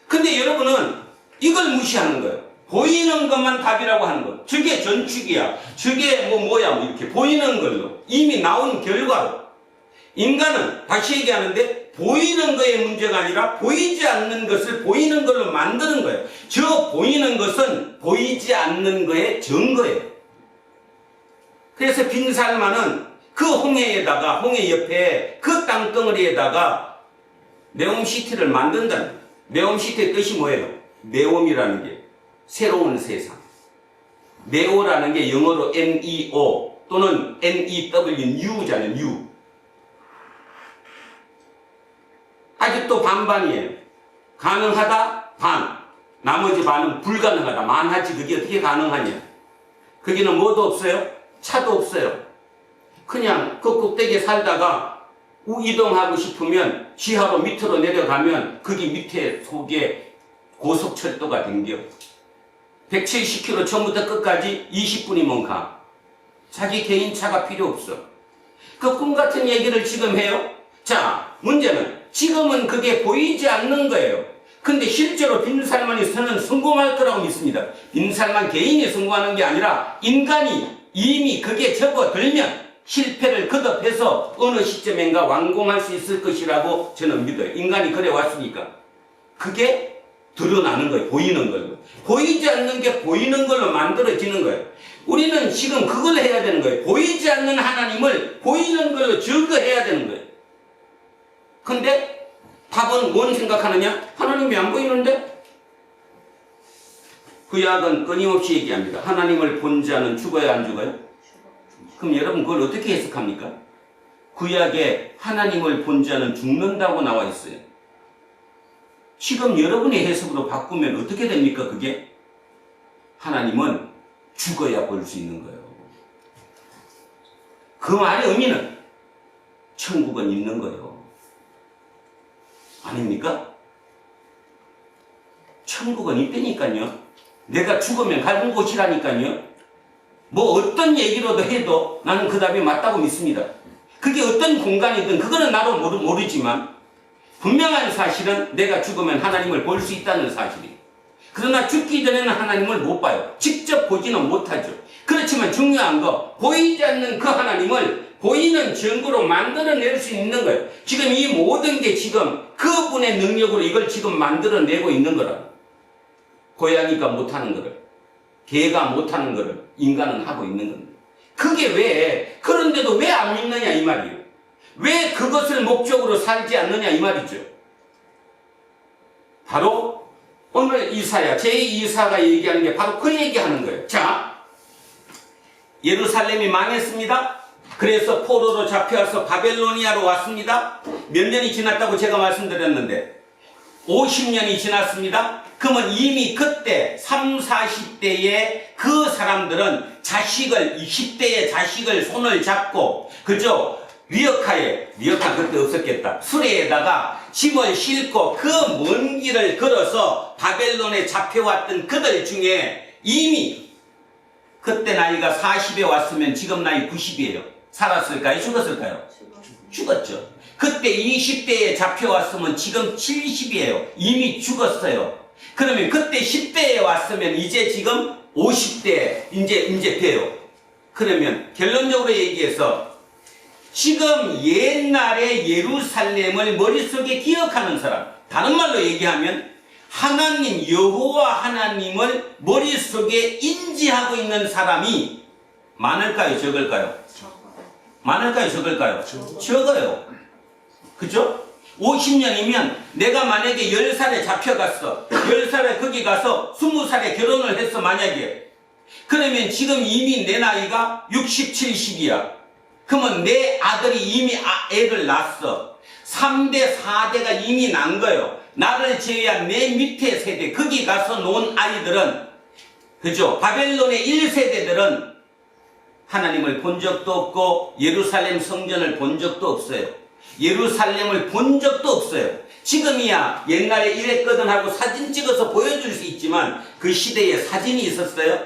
근데 여러분은 이걸 무시하는 거예요. 보이는 것만 답이라고 하는 거. 저게 전축이야. 저게 뭐야 이렇게 보이는 걸로 이미 나온 결과로. 인간은 다시 얘기하는데 보이는 거의 문제가 아니라 보이지 않는 것을 보이는 걸로 만드는 거예요. 저 보이는 것은 보이지 않는 거의 증거예요. 그래서 빈살만은 그 홍해에다가, 홍해 옆에 그 땅덩어리에다가 네옴시티를 만든다는 거예요. 네옴시티의 뜻이 뭐예요? 네옴이라는 게 새로운 세상. 네오라는 게 영어로 NEO 또는 NEW, New잖아요. New. 아직도 반반이에요. 가능하다, 반. 나머지 반은 불가능하다, 만하지. 그게 어떻게 가능하냐? 거기는 뭐도 없어요? 차도 없어요. 그냥 그 꼭대기에 살다가 이동하고 싶으면 지하로 밑으로 내려가면 거기 밑에 속에 고속철도가 댕겨. 170km 처음부터 끝까지 20분이면 가. 자기 개인 차가 필요 없어. 그 꿈 같은 얘기를 지금 해요. 자, 문제는 지금은 그게 보이지 않는 거예요. 근데 실제로 빈살만에서는 성공할 거라고 믿습니다. 빈살만 개인이 성공하는 게 아니라 인간이 이미 그게 접어들면 실패를 거듭해서 어느 시점인가 완공할 수 있을 것이라고 저는 믿어요. 인간이 그래 왔으니까. 그게 드러나는 거예요. 보이는 걸로. 보이지 않는 게 보이는 걸로 만들어지는 거예요. 우리는 지금 그걸 해야 되는 거예요. 보이지 않는 하나님을 보이는 걸로 증거해야 되는 거예요. 근데 답은 뭔 생각하느냐? 하나님이 안 보이는데? 구약은 끊임없이 얘기합니다. 하나님을 본 자는 죽어야 안 죽어요? 그럼 여러분 그걸 어떻게 해석합니까? 구약에 하나님을 본 자는 죽는다고 나와 있어요. 지금 여러분의 해석으로 바꾸면 어떻게 됩니까? 그게? 하나님은 죽어야 볼 수 있는 거예요. 그 말의 의미는 천국은 있는 거예요. 아닙니까? 천국은 있다니까요. 내가 죽으면 갈 곳이라니까요. 뭐 어떤 얘기로도 해도 나는 그 답이 맞다고 믿습니다. 그게 어떤 공간이든 그거는 나도 모르지만 분명한 사실은 내가 죽으면 하나님을 볼 수 있다는 사실이에요. 그러나 죽기 전에는 하나님을 못 봐요. 직접 보지는 못하죠. 그렇지만 중요한 거 보이지 않는 그 하나님을 보이는 증거로 만들어낼 수 있는 거예요. 지금 이 모든 게 지금 그분의 능력으로 이걸 지금 만들어내고 있는 거라고. 고양이가 못하는 거를, 개가 못하는 거를 인간은 하고 있는 겁니다. 그게 왜, 그런데도 왜 안 믿느냐 이 말이에요. 왜 그것을 목적으로 살지 않느냐 이 말이죠. 바로 오늘 이사야, 제2이사가 얘기하는 게 바로 그 얘기하는 거예요. 자, 예루살렘이 망했습니다. 그래서 포로로 잡혀와서 바벨로니아로 왔습니다. 몇 년이 지났다고 제가 말씀드렸는데 50년이 지났습니다. 그러면 이미 그때 30, 40대에 그 사람들은 자식을 20대의 자식을 손을 잡고 그죠? 리어카에 그때 없었겠다. 수레에다가 짐을 싣고 그 먼 길을 걸어서 바벨론에 잡혀왔던 그들 중에 이미 그때 나이가 40에 왔으면 지금 나이 90이에요. 살았을까요? 죽었을까요? 죽었죠. 그때 20대에 잡혀왔으면 지금 70이에요. 이미 죽었어요. 그러면 그때 10대에 왔으면 이제 지금 50대 이제 돼요. 그러면 결론적으로 얘기해서 지금 옛날의 예루살렘을 머릿속에 기억하는 사람, 다른 말로 얘기하면 하나님 여호와 하나님을 머릿속에 인지하고 있는 사람이 많을까요? 적을까요? 많을까요? 적을까요? 적어요. 그죠? 50년이면 내가 만약에 10살에 잡혀갔어. 10살에 거기 가서 20살에 결혼을 했어 만약에. 그러면 지금 이미 내 나이가 60, 70이야. 그러면 내 아들이 이미 애를 낳았어. 3대, 4대가 이미 난 거예요. 나를 제외한 내 밑에 세대, 거기 가서 논 아이들은, 그죠? 바벨론의 1세대들은 하나님을 본 적도 없고 예루살렘 성전을 본 적도 없어요. 예루살렘을 본 적도 없어요. 지금이야 옛날에 이랬거든 하고 사진 찍어서 보여줄 수 있지만 그 시대에 사진이 있었어요?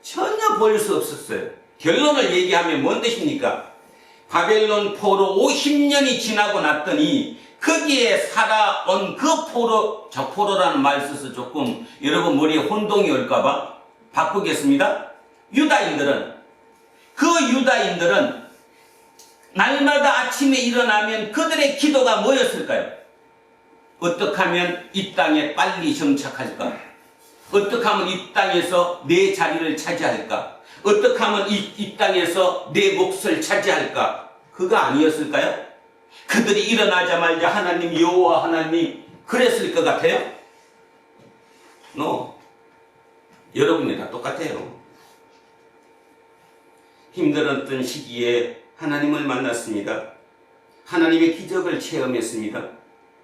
전혀 볼 수 없었어요. 결론을 얘기하면 뭔 뜻입니까? 바벨론 포로 50년이 지나고 났더니 거기에 살아온 그 포로, 저 포로라는 말 써서 조금 여러분 머리에 혼동이 올까봐 바꾸겠습니다. 그 유다인들은 날마다 아침에 일어나면 그들의 기도가 뭐였을까요? 어떻게 하면 이 땅에 빨리 정착할까? 어떻게 하면 이 땅에서 내 자리를 차지할까? 어떻게 하면 이 땅에서 내 몫을 차지할까? 그거 아니었을까요? 그들이 일어나자마자 하나님 여호와 하나님 그랬을 것 같아요? No. 여러분이 다 똑같아요. 힘들었던 시기에 하나님을 만났습니다. 하나님의 기적을 체험했습니다.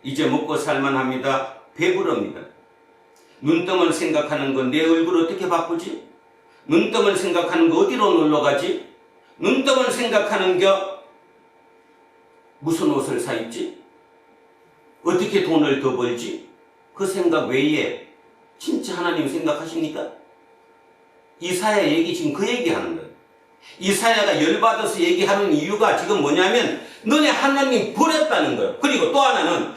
이제 먹고 살만합니다. 배부릅니다. 눈떠만 생각하는 건 내 얼굴 어떻게 바꾸지? 눈떠만 생각하는 거 어디로 놀러가지? 눈떠만 생각하는 겨 무슨 옷을 사 입지? 어떻게 돈을 더 벌지? 그 생각 외에 진짜 하나님 생각하십니까? 이사야 얘기 지금 그 얘기하는 거예요. 이사야가 열받아서 얘기하는 이유가 지금 뭐냐면 너네 하나님 버렸다는 거예요. 그리고 또 하나는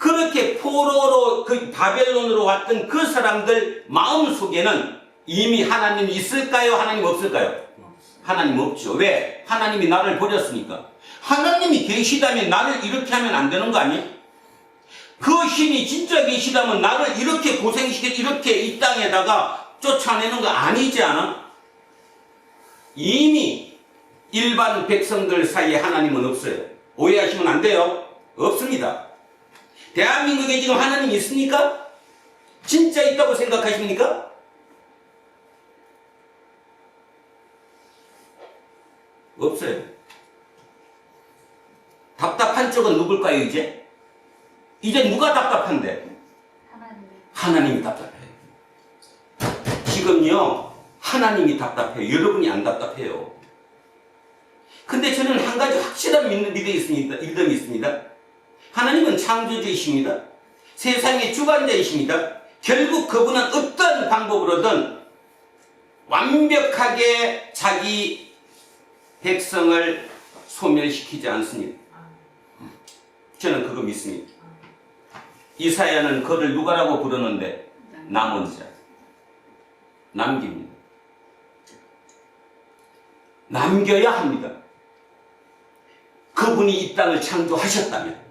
그렇게 포로로 그 바벨론으로 왔던 그 사람들 마음 속에는 이미 하나님이 있을까요? 하나님 없을까요? 하나님 없죠. 왜? 하나님이 나를 버렸으니까. 하나님이 계시다면 나를 이렇게 하면 안 되는 거 아니에요? 그 신이 진짜 계시다면 나를 이렇게 고생시켜 이렇게 이 땅에다가 쫓아내는 거 아니지 않아? 이미 일반 백성들 사이에 하나님은 없어요. 오해하시면 안 돼요. 없습니다. 대한민국에 지금 하나님이 있습니까? 진짜 있다고 생각하십니까? 없어요. 답답한 쪽은 누굴까요, 이제? 이제 누가 답답한데? 하나님이 답답해요. 지금요, 하나님이 답답해요. 여러분이 안 답답해요. 근데 저는 한 가지 확실한 믿음이 있습니다. 하나님은 창조주이십니다. 세상의 주관자이십니다. 결국 그분은 어떤 방법으로든 완벽하게 자기 백성을 소멸시키지 않습니다. 저는 그거 믿습니다. 이사야는 그를 누가라고 부르는데 남은 자, 남깁니다. 남겨야 합니다. 그분이 이 땅을 창조하셨다면.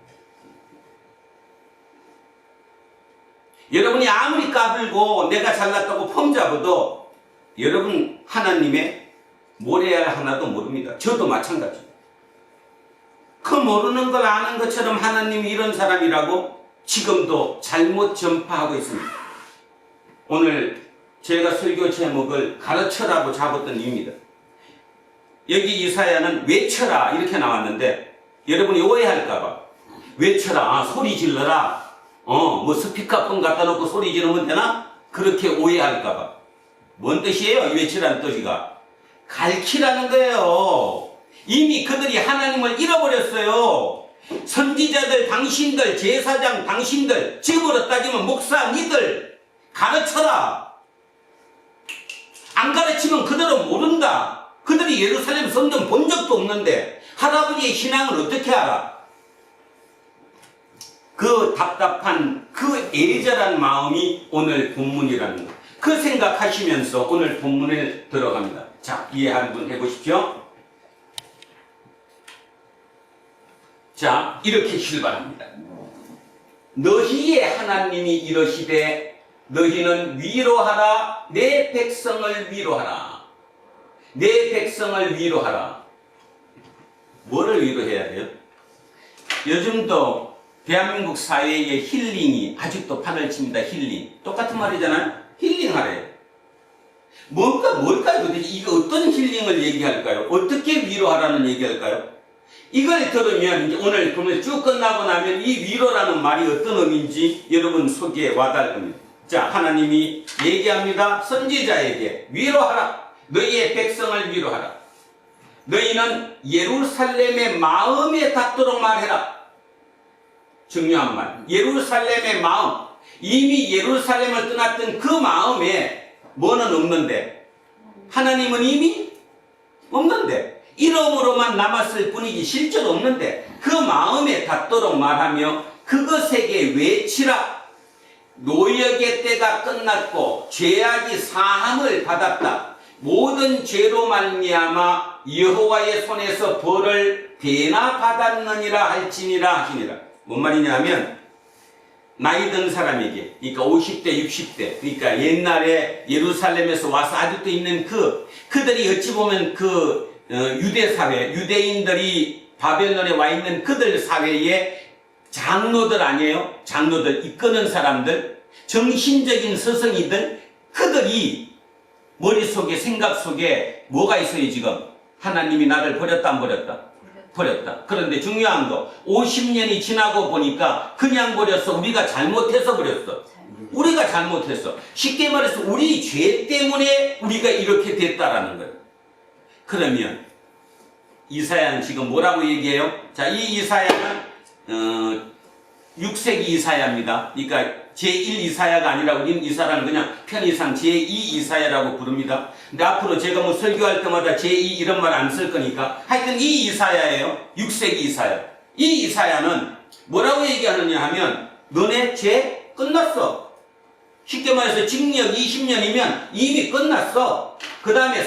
여러분이 아무리 까불고 내가 잘났다고 폼잡아도 여러분 하나님의 모래알 하나도 모릅니다. 저도 마찬가지입니다. 그 모르는 걸 아는 것처럼 하나님이 이런 사람이라고 지금도 잘못 전파하고 있습니다. 오늘 제가 설교 제목을 가르쳐라고 잡았던 이유입니다. 여기 이사야는 외쳐라 이렇게 나왔는데 여러분이 오해할까봐 외쳐라, 소리 질러라, 뭐 스피커폰 갖다 놓고 소리 지르면 되나? 그렇게 오해할까봐. 뭔 뜻이에요? 외치라는 뜻이가 가르치라는 거예요. 이미 그들이 하나님을 잃어버렸어요. 선지자들, 당신들, 제사장, 당신들, 지금으로 따지면 목사, 니들 가르쳐라. 안 가르치면 그들은 모른다. 그들이 예루살렘 성전 본 적도 없는데 할아버지의 신앙을 어떻게 알아? 그 답답한 그 애절한 마음이 오늘 본문이라는 거. 그 생각하시면서 오늘 본문에 들어갑니다. 자, 이해 한번 해보십시오. 자, 이렇게 출발합니다. 너희의 하나님이 이러시되 너희는 위로하라. 내 백성을 위로하라. 내 백성을 위로하라. 뭐를 위로해야 돼요? 요즘도 대한민국 사회의 힐링이 아직도 판을 칩니다. 힐링. 똑같은 말이잖아요. 힐링하래요. 뭘까요? 도대체 이거 어떤 힐링을 얘기할까요? 어떻게 위로하라는 얘기할까요? 이걸 들으면 이제 오늘 보면 쭉 끝나고 나면 이 위로라는 말이 어떤 의미인지 여러분 속에 와닿을 겁니다. 자, 하나님이 얘기합니다. 선지자에게 위로하라. 너희의 백성을 위로하라. 너희는 예루살렘의 마음에 닿도록 말해라. 중요한 말. 예루살렘의 마음. 이미 예루살렘을 떠났던 그 마음에 뭐는 없는데 하나님은 이미 없는데 이름으로만 남았을 뿐이지 실제로 없는데 그 마음에 닿도록 말하며 그것에게 외치라. 노역의 때가 끝났고 죄악이 사함을 받았다. 모든 죄로 말미암아 여호와의 손에서 벌을 대나 받았느니라 할지니라 하시니라. 뭔 말이냐 하면 나이 든 사람에게, 그러니까 50대 60대, 그러니까 옛날에 예루살렘에서 와서 아직도 있는 그들이 어찌 보면 유대 사회, 유대인들이 바벨론에 와 있는 그들 사회의 장로들 아니에요? 장로들, 이끄는 사람들, 정신적인 스승이들, 그들이 머릿속에, 생각 속에 뭐가 있어요, 지금? 하나님이 나를 버렸다, 안 버렸다? 버렸다. 그런데 중요한 거, 50년이 지나고 보니까 그냥 버렸어. 우리가 잘못해서 버렸어. 우리가 잘못했어. 쉽게 말해서 우리 죄 때문에 우리가 이렇게 됐다라는 거예요. 그러면 이사야는 지금 뭐라고 얘기해요? 자, 이 이사야는 6세기 이사야입니다. 그러니까 제1 이사야가 아니라 우리는 이 사람은 그냥 편의상 제2 이사야라고 부릅니다. 근데 앞으로 제가 뭐 설교할 때마다 제2 이런 말 안 쓸 거니까 하여튼 이 이사야예요. 6세기 이사야. 이 이사야는 뭐라고 얘기하느냐 하면 너네 죄 끝났어. 쉽게 말해서 징역 20년이면 이미 끝났어. 그 다음에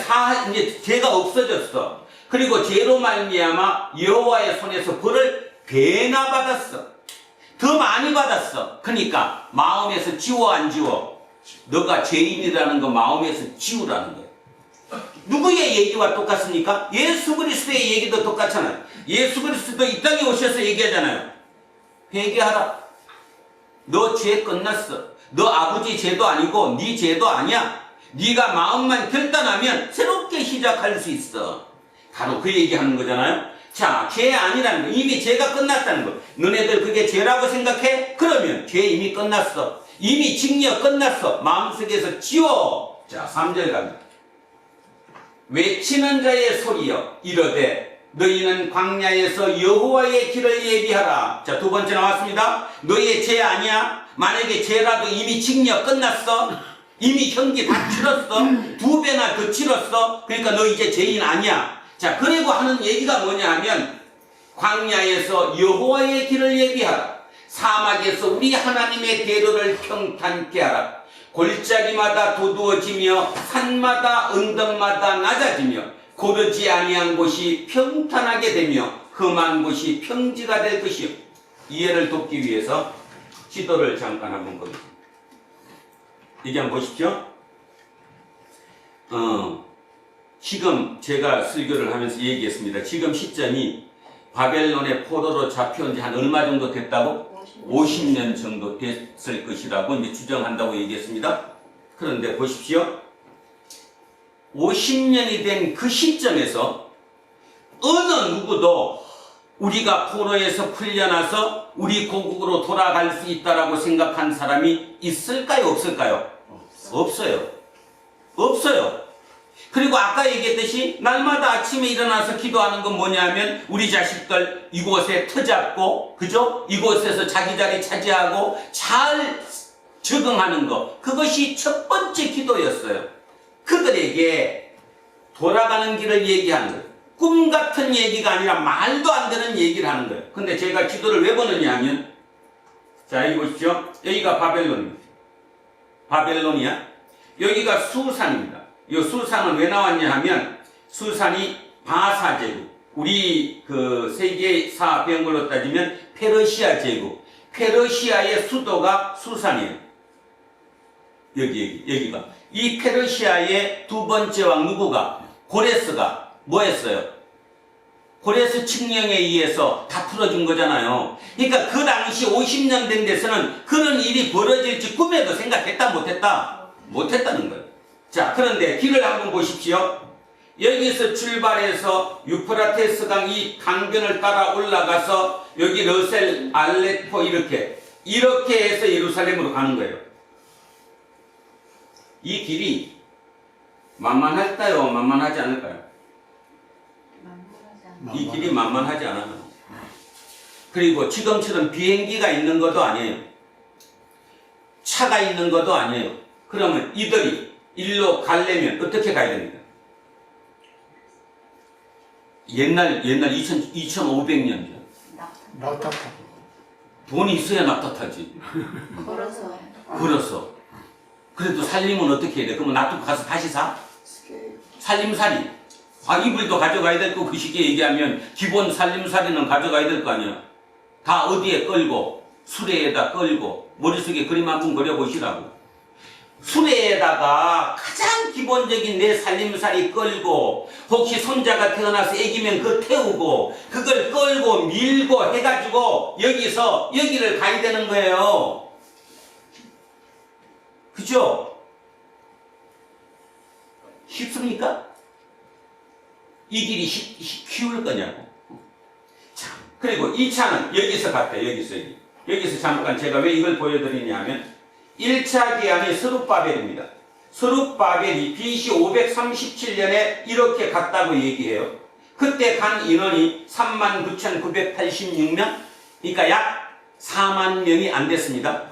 이제 죄가 없어졌어. 그리고 죄로 말미암아 여호와의 손에서 벌을 배나 받았어. 더 많이 받았어. 그러니까 마음에서 지워 안 지워? 너가 죄인이라는 거 마음에서 지우라는 거예요. 누구의 얘기와 똑같습니까? 예수 그리스도의 얘기도 똑같잖아요. 예수 그리스도 이 땅에 오셔서 얘기하잖아요. 회개하라. 너 죄 끝났어. 너 아버지 죄도 아니고 네 죄도 아니야. 네가 마음만 결단하면 새롭게 시작할 수 있어. 바로 그 얘기하는 거잖아요. 자, 죄 아니라는 거. 이미 죄가 끝났다는 거. 너네들 그게 죄라고 생각해? 그러면 죄 이미 끝났어. 이미 징역 끝났어. 마음속에서 지워. 자, 3절 갑니다. 외치는 자의 소리여 이르되 너희는 광야에서 여호와의 길을 예비하라. 자, 두 번째 나왔습니다. 너희의 죄 아니야? 만약에 죄라도 이미 징역 끝났어. 이미 형기 다 치렀어. 2배나 더 치렀어. 그러니까 너 이제 죄인 아니야. 자, 그리고 하는 얘기가 뭐냐 하면 광야에서 여호와의 길을 예비하라. 사막에서 우리 하나님의 대로를 평탄케 하라. 골짜기마다 도두어지며 산마다 언덕마다 낮아지며 고르지 아니한 곳이 평탄하게 되며 험한 곳이 평지가 될 것이요. 이해를 돕기 위해서 지도를 잠깐 한번 보겠습니다. 여기 한번 보십시오. 지금 제가 설교를 하면서 얘기했습니다. 지금 시점이 바벨론의 포로로 잡혀온 지 한 얼마 정도 됐다고? 50년 정도 됐을 것이라고 이제 추정한다고 얘기했습니다. 그런데 보십시오. 50년이 된 그 시점에서 어느 누구도 우리가 포로에서 풀려나서 우리 고국으로 돌아갈 수 있다라고 생각한 사람이 있을까요? 없을까요? 없어요. 없어요. 그리고 아까 얘기했듯이 날마다 아침에 일어나서 기도하는 건 뭐냐면 우리 자식들 이곳에 터잡고, 그죠? 이곳에서 자기 자리 차지하고 잘 적응하는 거. 그것이 첫 번째 기도였어요. 그들에게 돌아가는 길을 얘기하는 거예요. 꿈 같은 얘기가 아니라 말도 안 되는 얘기를 하는 거예요. 근데 제가 기도를 왜 보느냐 하면, 자, 여기 보십시오. 여기가 바벨론입니다. 바벨론이야. 여기가 수산입니다. 이 수산은 왜 나왔냐 하면 수산이 바사 제국, 우리 그 세계사 배운 따지면 페르시아 제국, 페르시아의 수도가 수산이에요. 여기가 이 페르시아의 두 번째 왕 누구가? 고레스가 뭐 했어요? 고레스 칙령에 의해서 다 풀어준 거잖아요. 그러니까 그 당시 50년 된 데서는 그런 일이 벌어질지 꿈에도 생각했다 못했다? 못했다는 거예요. 자, 그런데 길을 한번 보십시오. 여기서 출발해서 유프라테스 강 이 강변을 따라 올라가서 여기 러셀, 알레포 이렇게 해서 예루살렘으로 가는 거예요. 이 길이 만만할까요? 만만하지 않을까요? 이 길이 만만하지 않아요. 그리고 지금처럼 비행기가 있는 것도 아니에요. 차가 있는 것도 아니에요. 그러면 이들이 일로 가려면 어떻게 가야 됩니까? 옛날 2500년 전. 낙타. 돈이 있어야 낙타 타지. 걸어서. 그래도 살림은 어떻게 해야 돼? 그러면 놔두고 가서 다시 사? 살림살이. 아, 이불도 가져가야 될 거, 그 시기에 얘기하면 기본 살림살이는 가져가야 될 거 아니야. 다 어디에 끌고, 수레에다 끌고, 머릿속에 그림 한 번 그려보시라고. 수레에다가 가장 기본적인 내 살림살이 끌고, 혹시 손자가 태어나서 애기면 그거 태우고, 그걸 끌고 밀고 해가지고 여기서 여기를 가야 되는 거예요. 그죠? 쉽습니까? 이 길이 쉬울 거냐고. 자, 그리고 이 차는 여기서 갔대요. 여기서 잠깐 제가 왜 이걸 보여드리냐 하면 1차 기한이 스룹바벨입니다. 스룹바벨이 BC 537년에 이렇게 갔다고 얘기해요. 그때 간 인원이 39,986명, 그러니까 약 4만 명이 안 됐습니다.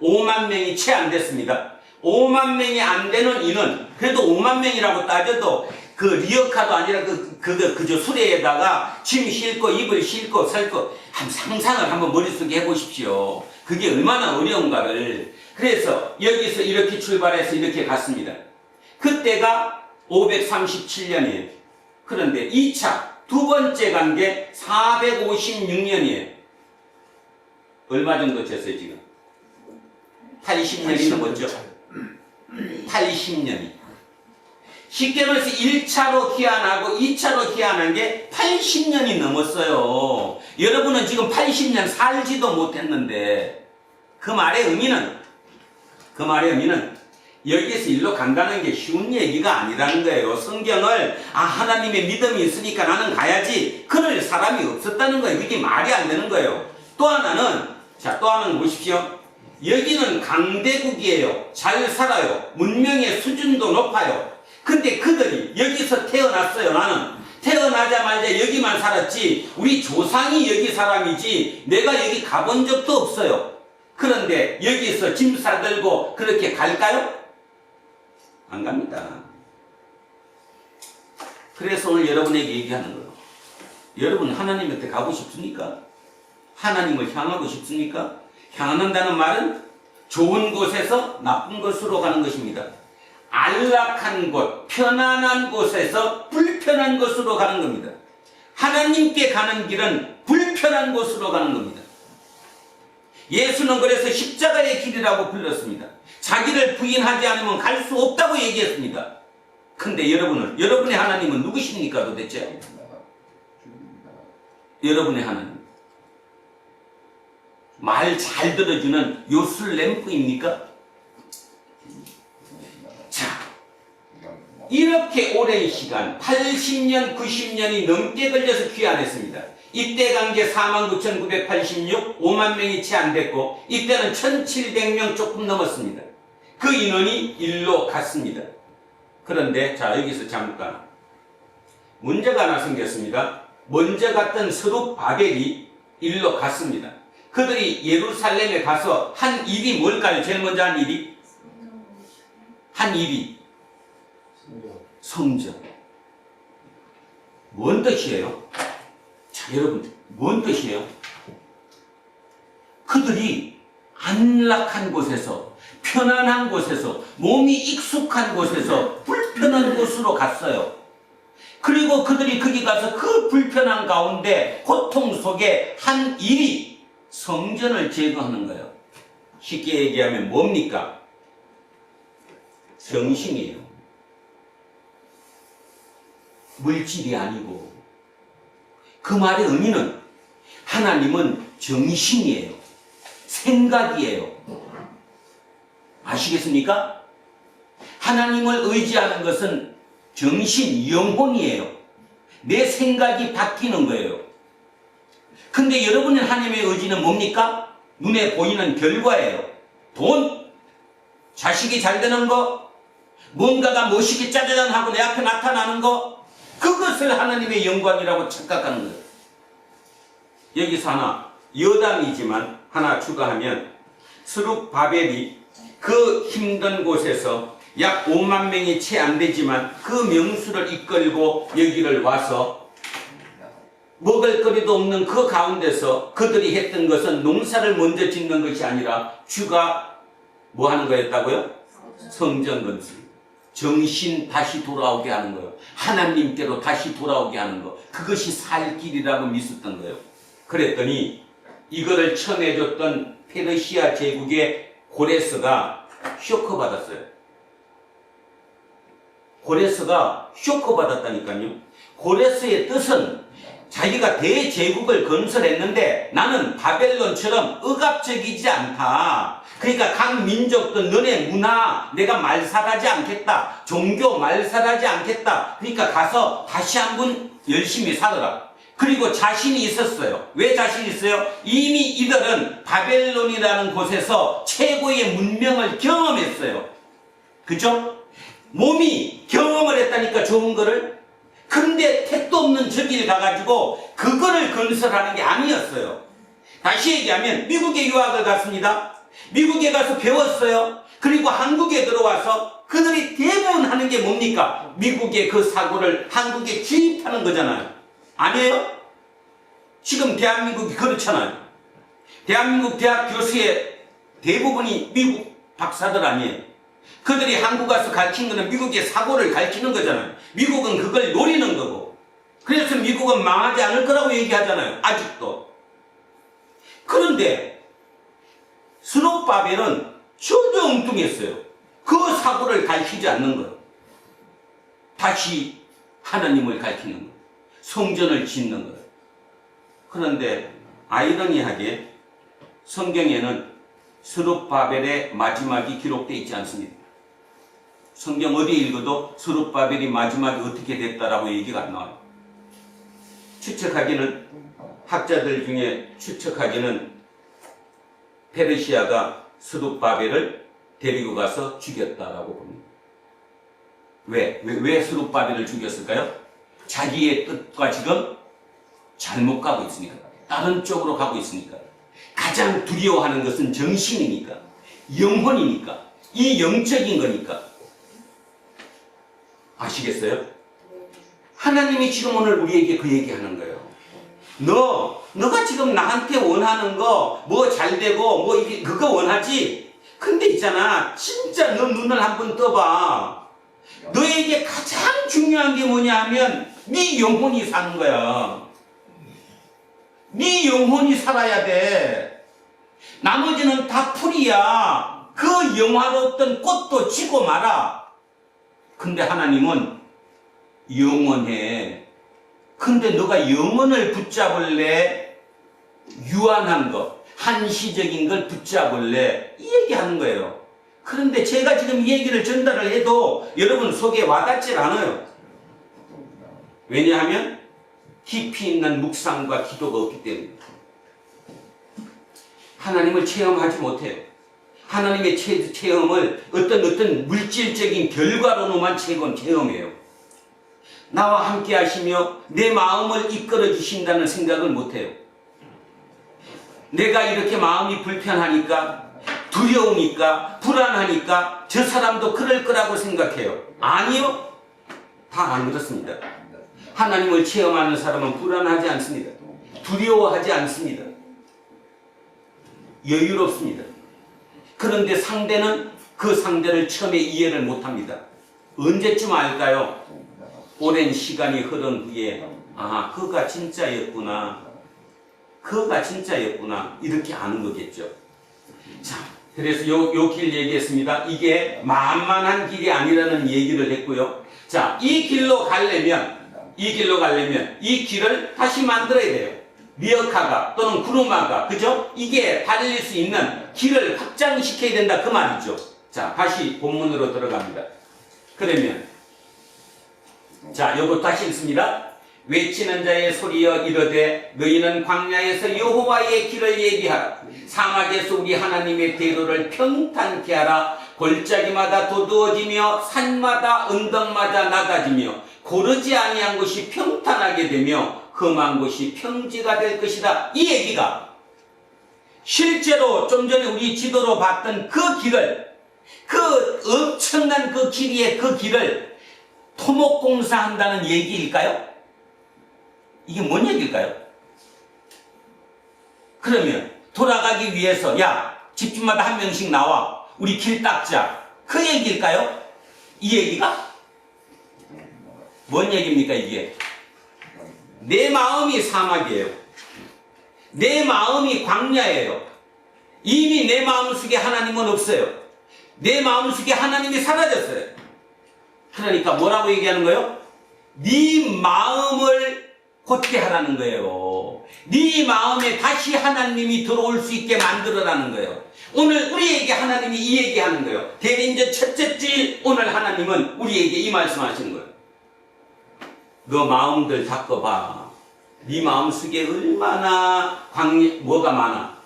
5만 명이 채 안 됐습니다. 5만 명이 안 되는 인원, 그래도 5만 명이라고 따져도 그 리어카도 아니라 그저 수레에다가 짐 싣고 이불 싣고 설고 상상을 한번 머릿속에 해보십시오. 그게 얼마나 어려운가를. 그래서 여기서 이렇게 출발해서 이렇게 갔습니다. 그때가 537년이에요. 그런데 2차 두 번째 간 게 456년이에요. 얼마 정도 됐어요 지금? 80년이 넘었죠? 80년이. 쉽게 말해서 1차로 귀환하고 2차로 귀환한 게 80년이 넘었어요. 여러분은 지금 80년 살지도 못했는데 그 말의 의미는 여기에서 일로 간다는 게 쉬운 얘기가 아니라는 거예요. 성경을 하나님의 믿음이 있으니까 나는 가야지 그럴 사람이 없었다는 거예요. 그게 말이 안 되는 거예요. 또 하나는 보십시오. 여기는 강대국이에요. 잘 살아요. 문명의 수준도 높아요. 근데 그들이 여기서 태어났어요. 나는 태어나자마자 여기만 살았지 우리 조상이 여기 사람이지 내가 여기 가본 적도 없어요. 그런데 여기서 짐 싸들고 그렇게 갈까요? 안 갑니다. 그래서 오늘 여러분에게 얘기하는 거예요. 여러분 하나님한테 가고 싶습니까? 하나님을 향하고 싶습니까? 향한다는 말은 좋은 곳에서 나쁜 곳으로 가는 것입니다. 안락한 곳, 편안한 곳에서 불편한 곳으로 가는 겁니다. 하나님께 가는 길은 불편한 곳으로 가는 겁니다. 예수는 그래서 십자가의 길이라고 불렀습니다. 자기를 부인하지 않으면 갈 수 없다고 얘기했습니다. 근데 여러분의 하나님은 누구십니까 도대체? 여러분의 하나님. 말 잘 들어주는 요술램프입니까? 자, 이렇게 오랜 시간 80년, 90년이 넘게 걸려서 귀환했습니다. 이때 간 게 49,986, 5만 명이 채 안 됐고 이때는 1,700명 조금 넘었습니다. 그 인원이 일로 갔습니다. 그런데 자 여기서 잠깐 문제가 하나 생겼습니다. 먼저 갔던 스룹바벨이 일로 갔습니다. 그들이 예루살렘에 가서 한 일이 뭘까요? 제일 먼저 한 일이? 성전. 뭔 뜻이에요? 자, 여러분, 뭔 뜻이에요? 그들이 안락한 곳에서, 편안한 곳에서, 몸이 익숙한 곳에서 불편한 곳으로 갔어요. 그리고 그들이 거기 가서 그 불편한 가운데 고통 속에 한 일이 성전을 제거하는 거예요. 쉽게 얘기하면 뭡니까? 정신이에요. 물질이 아니고. 그 말의 의미는 하나님은 정신이에요. 생각이에요. 아시겠습니까? 하나님을 의지하는 것은 정신, 영혼이에요. 내 생각이 바뀌는 거예요. 근데 여러분의 하나님의 의지는 뭡니까? 눈에 보이는 결과예요. 돈, 자식이 잘 되는 거, 뭔가가 멋있게 짜자잔 하고 내 앞에 나타나는 거, 그것을 하나님의 영광이라고 착각하는 거예요. 여기서 하나, 여담이지만 하나 추가하면 스룹바벨이 그 힘든 곳에서 약 5만 명이 채 안 되지만 그 명수를 이끌고 여기를 와서 먹을 거리도 없는 그 가운데서 그들이 했던 것은 농사를 먼저 짓는 것이 아니라 주가 뭐 하는 거였다고요? 성전 건설. 정신 다시 돌아오게 하는 거예요. 하나님께로 다시 돌아오게 하는 거. 그것이 살 길이라고 믿었던 거예요. 그랬더니 이거를 쳐내줬던 페르시아 제국의 고레스가 쇼크 받았어요. 고레스가 쇼크 받았다니까요. 고레스의 뜻은 자기가 대제국을 건설했는데 나는 바벨론처럼 억압적이지 않다. 그러니까 각 민족도 너네 문화 내가 말살하지 않겠다. 종교 말살하지 않겠다. 그러니까 가서 다시 한번 열심히 살아라. 그리고 자신이 있었어요. 왜 자신이 있어요? 이미 이들은 바벨론이라는 곳에서 최고의 문명을 경험했어요. 그죠? 몸이 경험을 했다니까 좋은 거를. 그런데 택도 없는 저길 가가지고 그거를 건설하는 게 아니었어요. 다시 얘기하면 미국에 유학을 갔습니다. 미국에 가서 배웠어요. 그리고 한국에 들어와서 그들이 대부분 하는 게 뭡니까? 미국의 그 사고를 한국에 주입하는 거잖아요. 아니에요? 지금 대한민국이 그렇잖아요. 대한민국 대학 교수의 대부분이 미국 박사들 아니에요. 그들이 한국 가서 가르친 거는 미국의 사고를 가르치는 거잖아요. 미국은 그걸 노리는 거고. 그래서 미국은 망하지 않을 거라고 얘기하잖아요. 아직도. 그런데 스룹바벨은 전혀 엉뚱했어요. 그 사고를 가르치지 않는 거예요. 다시 하나님을 가르치는 거예요. 성전을 짓는 거예요. 그런데 아이러니하게 성경에는 스룹바벨의 마지막이 기록되어 있지 않습니다. 성경 어디 읽어도 스룹바벨이 마지막이 어떻게 됐다라고 얘기가 안 나와요. 추측하기는, 학자들 중에 추측하기는 페르시아가 스룹바벨을 데리고 가서 죽였다라고 봅니다. 왜 스룹바벨을 죽였을까요? 자기의 뜻과 지금 잘못 가고 있으니까. 다른 쪽으로 가고 있으니까. 가장 두려워하는 것은 정신이니까. 영혼이니까. 이 영적인 거니까. 아시겠어요? 하나님이 지금 오늘 우리에게 그 얘기하는 거예요. 너가 지금 나한테 원하는 거, 뭐 잘되고, 뭐 이게, 그거 원하지? 근데 있잖아, 진짜 너 눈을 한번 떠봐. 너에게 가장 중요한 게 뭐냐 하면, 네 영혼이 사는 거야. 네 영혼이 살아야 돼. 나머지는 다 풀이야. 그 영화로웠던 꽃도 지고 마라. 근데 하나님은 영원해. 근데 너가 영혼을 붙잡을래? 유한한 거, 한시적인 걸 붙잡을래? 이 얘기하는 거예요. 그런데 제가 지금 이 얘기를 전달을 해도 여러분 속에 와닿질 않아요. 왜냐하면 깊이 있는 묵상과 기도가 없기 때문에. 하나님을 체험하지 못해요. 하나님의 체험을 어떤 물질적인 결과로만 체험해요. 나와 함께 하시며 내 마음을 이끌어 주신다는 생각을 못해요. 내가 이렇게 마음이 불편하니까, 두려우니까, 불안하니까 저 사람도 그럴 거라고 생각해요. 아니요. 다 안 그렇습니다. 하나님을 체험하는 사람은 불안하지 않습니다. 두려워하지 않습니다. 여유롭습니다. 그런데 상대는 그 상대를 처음에 이해를 못합니다. 언제쯤 알까요? 오랜 시간이 흐른 후에 아, 그가 진짜였구나. 그가 진짜였구나. 이렇게 아는 거겠죠. 자, 그래서 요 길 얘기했습니다. 이게 만만한 길이 아니라는 얘기를 했고요. 자, 이 길로 가려면 이 길을 다시 만들어야 돼요. 리어카가 또는 구루마가, 그죠? 이게 달릴 수 있는 길을 확장시켜야 된다 그 말이죠. 자, 다시 본문으로 들어갑니다. 그러면 자, 요거 다시 읽습니다. 외치는 자의 소리여 이르되 너희는 광야에서 여호와의 길을 얘기하라. 사막에서 우리 하나님의 대로를 평탄케 하라. 골짜기마다 도두어지며 산마다 언덕마다 낮아지며 고르지 아니한 곳이 평탄하게 되며 험한 곳이 평지가 될 것이다. 이 얘기가 실제로 좀 전에 우리 지도로 봤던 그 길을, 그 엄청난 그 길이의 그 길을 토목공사한다는 얘기일까요? 이게 뭔 얘기일까요? 그러면 돌아가기 위해서 야, 집집마다 한 명씩 나와 우리 길 닦자, 그 얘기일까요? 이 얘기가? 뭔 얘기입니까 이게? 내 마음이 사막이에요. 내 마음이 광야예요. 이미 내 마음속에 하나님은 없어요. 내 마음속에 하나님이 사라졌어요. 그러니까 뭐라고 얘기하는 거예요? 네 마음을 곧게 하라는 거예요. 네 마음에 다시 하나님이 들어올 수 있게 만들어라는 거예요. 오늘 우리에게 하나님이 이 얘기하는 거예요. 대리인전 첫째 주일 오늘 하나님은 우리에게 이 말씀하시는 거예요. 너 마음들 닦아봐. 네 마음속에 얼마나 뭐가 많아?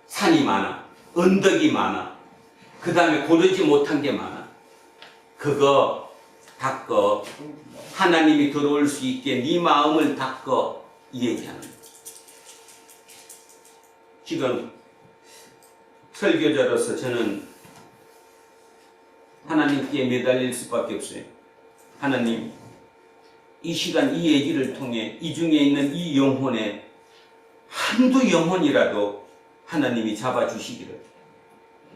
산이 많아. 언덕이 많아. 그 다음에 고르지 못한 게 많아. 그거 닦어. 하나님이 들어올 수 있게 네 마음을 닦어. 이 얘기하는 거예요. 지금 설교자로서 저는 하나님께 매달릴 수밖에 없어요. 하나님, 이 시간 이 얘기를 통해 이 중에 있는 이 영혼에 한두 영혼이라도 하나님이 잡아주시기를.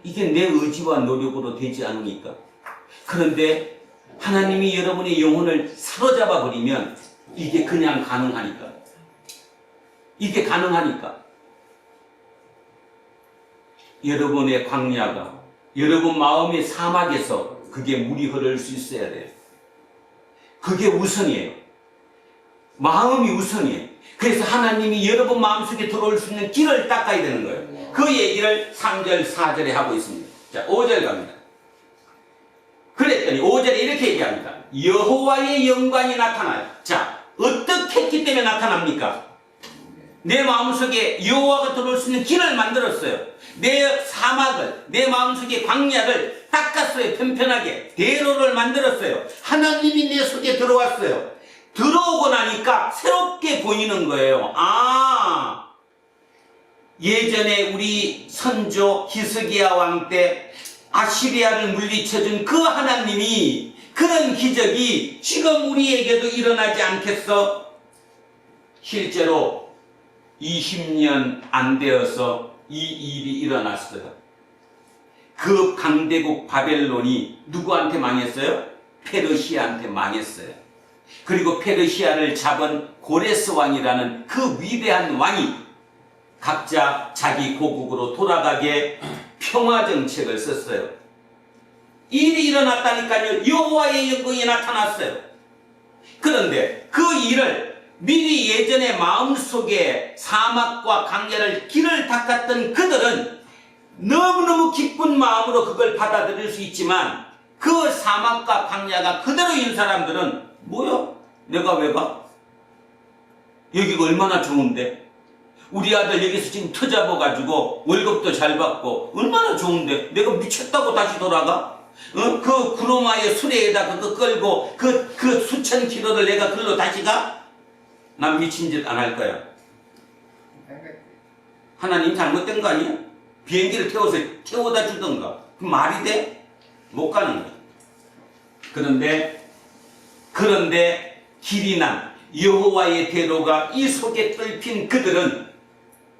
이게 내 의지와 노력으로 되지 않으니까. 그런데 하나님이 여러분의 영혼을 사로잡아 버리면 이게 그냥 가능하니까. 이게 가능하니까. 여러분의 광야가, 여러분 마음의 사막에서 그게 물이 흐를 수 있어야 돼요. 그게 우선이에요. 마음이 우선이에요. 그래서 하나님이 여러분 마음속에 들어올 수 있는 길을 닦아야 되는 거예요. 그 얘기를 3절, 4절에 하고 있습니다. 자, 5절 갑니다. 그랬더니 5절에 이렇게 얘기합니다. 여호와의 영광이 나타나요. 자, 어떻게 했기 때문에 나타납니까? 내 마음속에 여호와가 들어올 수 있는 길을 만들었어요. 내 사막을, 내 마음속에 광야를 닦았어요. 편편하게 대로를 만들었어요. 하나님이 내 속에 들어왔어요. 들어오고 나니까 새롭게 보이는 거예요. 아, 예전에 우리 선조 히스기야 왕 때 아시리아를 물리쳐준 그 하나님이, 그런 기적이 지금 우리에게도 일어나지 않겠어? 실제로 20년 안 되어서 이 일이 일어났어요. 그 강대국 바벨론이 누구한테 망했어요? 페르시아한테 망했어요. 그리고 페르시아를 잡은 고레스 왕이라는 그 위대한 왕이 각자 자기 고국으로 돌아가게 평화 정책을 썼어요. 일이 일어났다니까요. 여호와의 영광이 나타났어요. 그런데 그 일을 미리 예전에 마음속에 사막과 광야를 길을 닦았던 그들은 너무너무 기쁜 마음으로 그걸 받아들일 수 있지만, 그 사막과 광야가 그대로인 사람들은 뭐야? 내가 왜 가? 여기가 얼마나 좋은데? 우리 아들 여기서 지금 터잡아가지고 월급도 잘 받고 얼마나 좋은데 내가 미쳤다고 다시 돌아가? 그 구로마의 수레에다 그거 끌고 그 수천 킬로를 내가 글로 다시 가? 난 미친 짓 안 할 거야. 하나님 잘못된 거 아니야? 비행기를 태워서 태워다 주던가. 그 말이 돼? 못 가는 거야. 그런데 길이 난 여호와의 대로가 이 속에 뚫힌 그들은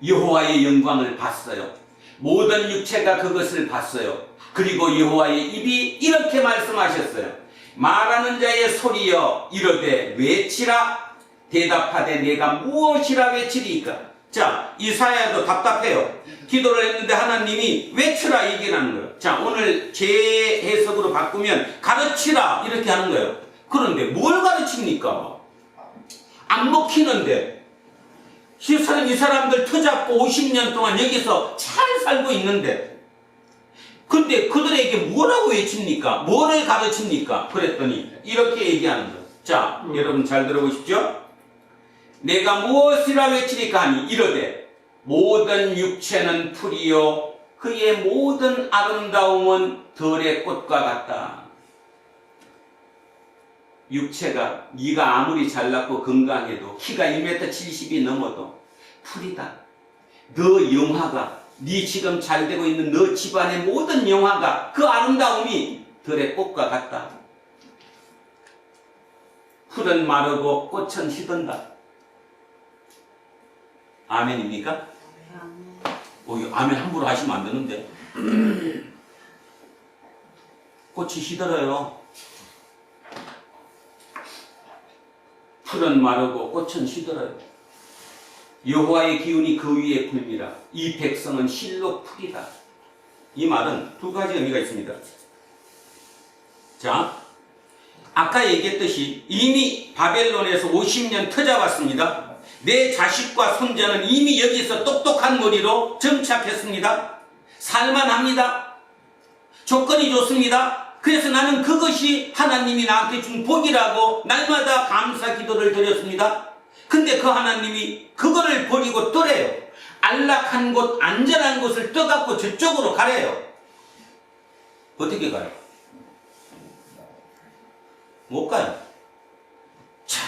여호와의 영광을 봤어요. 모든 육체가 그것을 봤어요. 그리고 여호와의 입이 이렇게 말씀하셨어요. 말하는 자의 소리여 이르되 외치라. 대답하되 내가 무엇이라 외치리까? 자, 이사야도 답답해요. 기도를 했는데 하나님이 외치라 얘기를 하는 거예요. 자, 오늘 제 해석으로 바꾸면 가르치라 이렇게 하는 거예요. 그런데 뭘 가르칩니까? 안 먹히는데 이 사람들 터잡고 50년 동안 여기서 잘 살고 있는데, 근데 그들에게 뭐라고 외칩니까? 뭐를 가르칩니까? 그랬더니 이렇게 얘기하는 거예요. 자, 여러분 잘 들어보십시오. 내가 무엇이라 외치리까 하니 이르되 모든 육체는 풀이요 그의 모든 아름다움은 들의 꽃과 같다. 육체가 네가 아무리 잘났고 건강해도 키가 1m 70이 넘어도 풀이다. 너 영화가, 네 지금 잘 되고 있는 너 집안의 모든 영화가, 그 아름다움이 들의 꽃과 같다. 풀은 마르고 꽃은 시든다. 아멘입니까? 아멘 함부로 하시면 안 되는데. 꽃이 시들어요. 풀은 마르고 꽃은 시들어요. 여호와의 기운이 그 위에 불미라. 이 백성은 실로 풀이다. 이 말은 두 가지 의미가 있습니다. 자, 아까 얘기했듯이 이미 바벨론에서 50년 터잡았습니다. 내 자식과 손자는 이미 여기서 똑똑한 머리로 정착했습니다. 살만합니다. 조건이 좋습니다. 그래서 나는 그것이 하나님이 나한테 준 복이라고 날마다 감사 기도를 드렸습니다. 근데 그 하나님이 그거를 버리고 떠래요. 안락한 곳, 안전한 곳을 떠갖고 저쪽으로 가래요. 어떻게 가요? 못 가요. 자,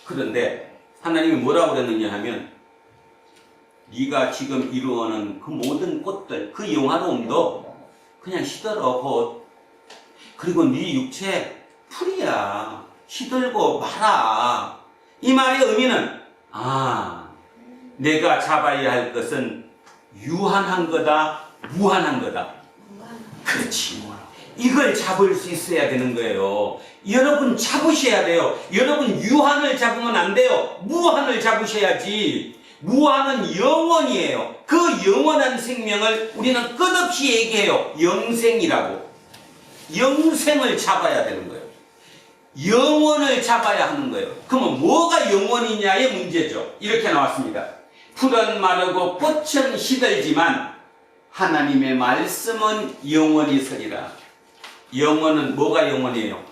그런데 하나님이 뭐라고 그랬느냐 하면, 네가 지금 이루어는 그 모든 꽃들, 그 영화로움도 그냥 시들어 곧. 그리고 네 육체 풀이야. 시들고 말아. 이 말의 의미는 내가 잡아야 할 것은 유한한 거다, 무한한 거다. 그렇지. 이걸 잡을 수 있어야 되는 거예요. 여러분 잡으셔야 돼요. 여러분 유한을 잡으면 안 돼요. 무한을 잡으셔야지. 무한은 영원이에요. 그 영원한 생명을 우리는 끝없이 얘기해요. 영생이라고. 영생을 잡아야 되는 거예요. 영원을 잡아야 하는 거예요. 그러면 뭐가 영원이냐의 문제죠. 이렇게 나왔습니다. 풀은 마르고 꽃은 시들지만 하나님의 말씀은 영원히 서리라. 영원은 뭐가 영원이에요?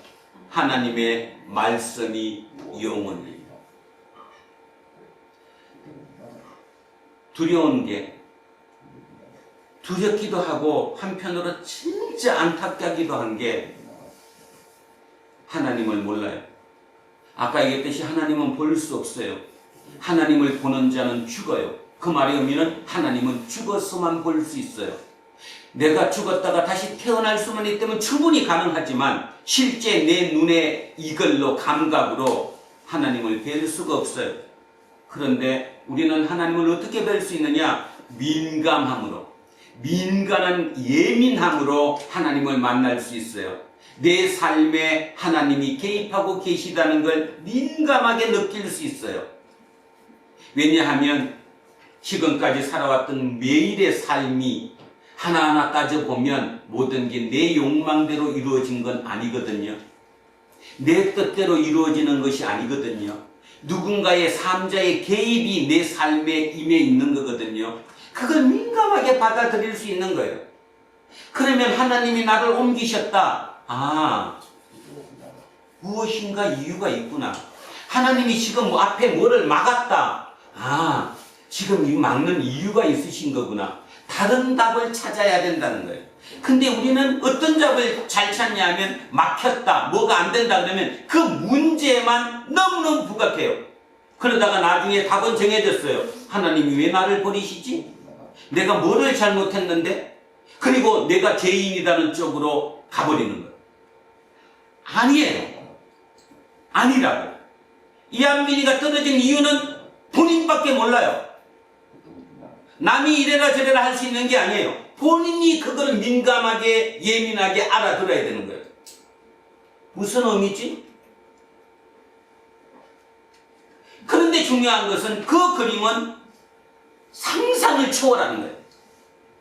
하나님의 말씀이 영원이에요. 두려운 게 두렵기도 하고 한편으로 진짜 안타깝기도 한 게 하나님을 몰라요. 아까 얘기했듯이 하나님은 볼 수 없어요. 하나님을 보는 자는 죽어요. 그 말의 의미는 하나님은 죽어서만 볼 수 있어요. 내가 죽었다가 다시 태어날 수만 있다면 충분히 가능하지만 실제 내 눈에 이걸로 감각으로 하나님을 뵐 수가 없어요. 그런데 우리는 하나님을 어떻게 뵐 수 있느냐? 민감함으로, 민감한 예민함으로 하나님을 만날 수 있어요. 내 삶에 하나님이 개입하고 계시다는 걸 민감하게 느낄 수 있어요. 왜냐하면 지금까지 살아왔던 매일의 삶이 하나하나 따져보면 모든 게 내 욕망대로 이루어진 건 아니거든요. 내 뜻대로 이루어지는 것이 아니거든요. 누군가의 삶자의 개입이 내 삶에 임해 있는 거거든요. 그걸 민감하게 받아들일 수 있는 거예요. 그러면 하나님이 나를 옮기셨다. 무엇인가 이유가 있구나. 하나님이 지금 앞에 뭐를 막았다. 지금 이 막는 이유가 있으신 거구나. 다른 답을 찾아야 된다는 거예요. 근데 우리는 어떤 답을 잘 찾냐 하면 막혔다, 뭐가 안 된다 그러면 그 문제만 너무너무 부각해요. 그러다가 나중에 답은 정해졌어요. 하나님이 왜 나를 버리시지? 내가 뭐를 잘못했는데? 그리고 내가 죄인이라는 쪽으로 가버리는 거예요. 아니에요. 아니라고. 이한민이가 떨어진 이유는 본인밖에 몰라요. 남이 이래라 저래라 할 수 있는 게 아니에요. 본인이 그걸 민감하게 예민하게 알아들어야 되는 거예요. 무슨 의미지? 그런데 중요한 것은 그 그림은 상상을 초월하는 거예요.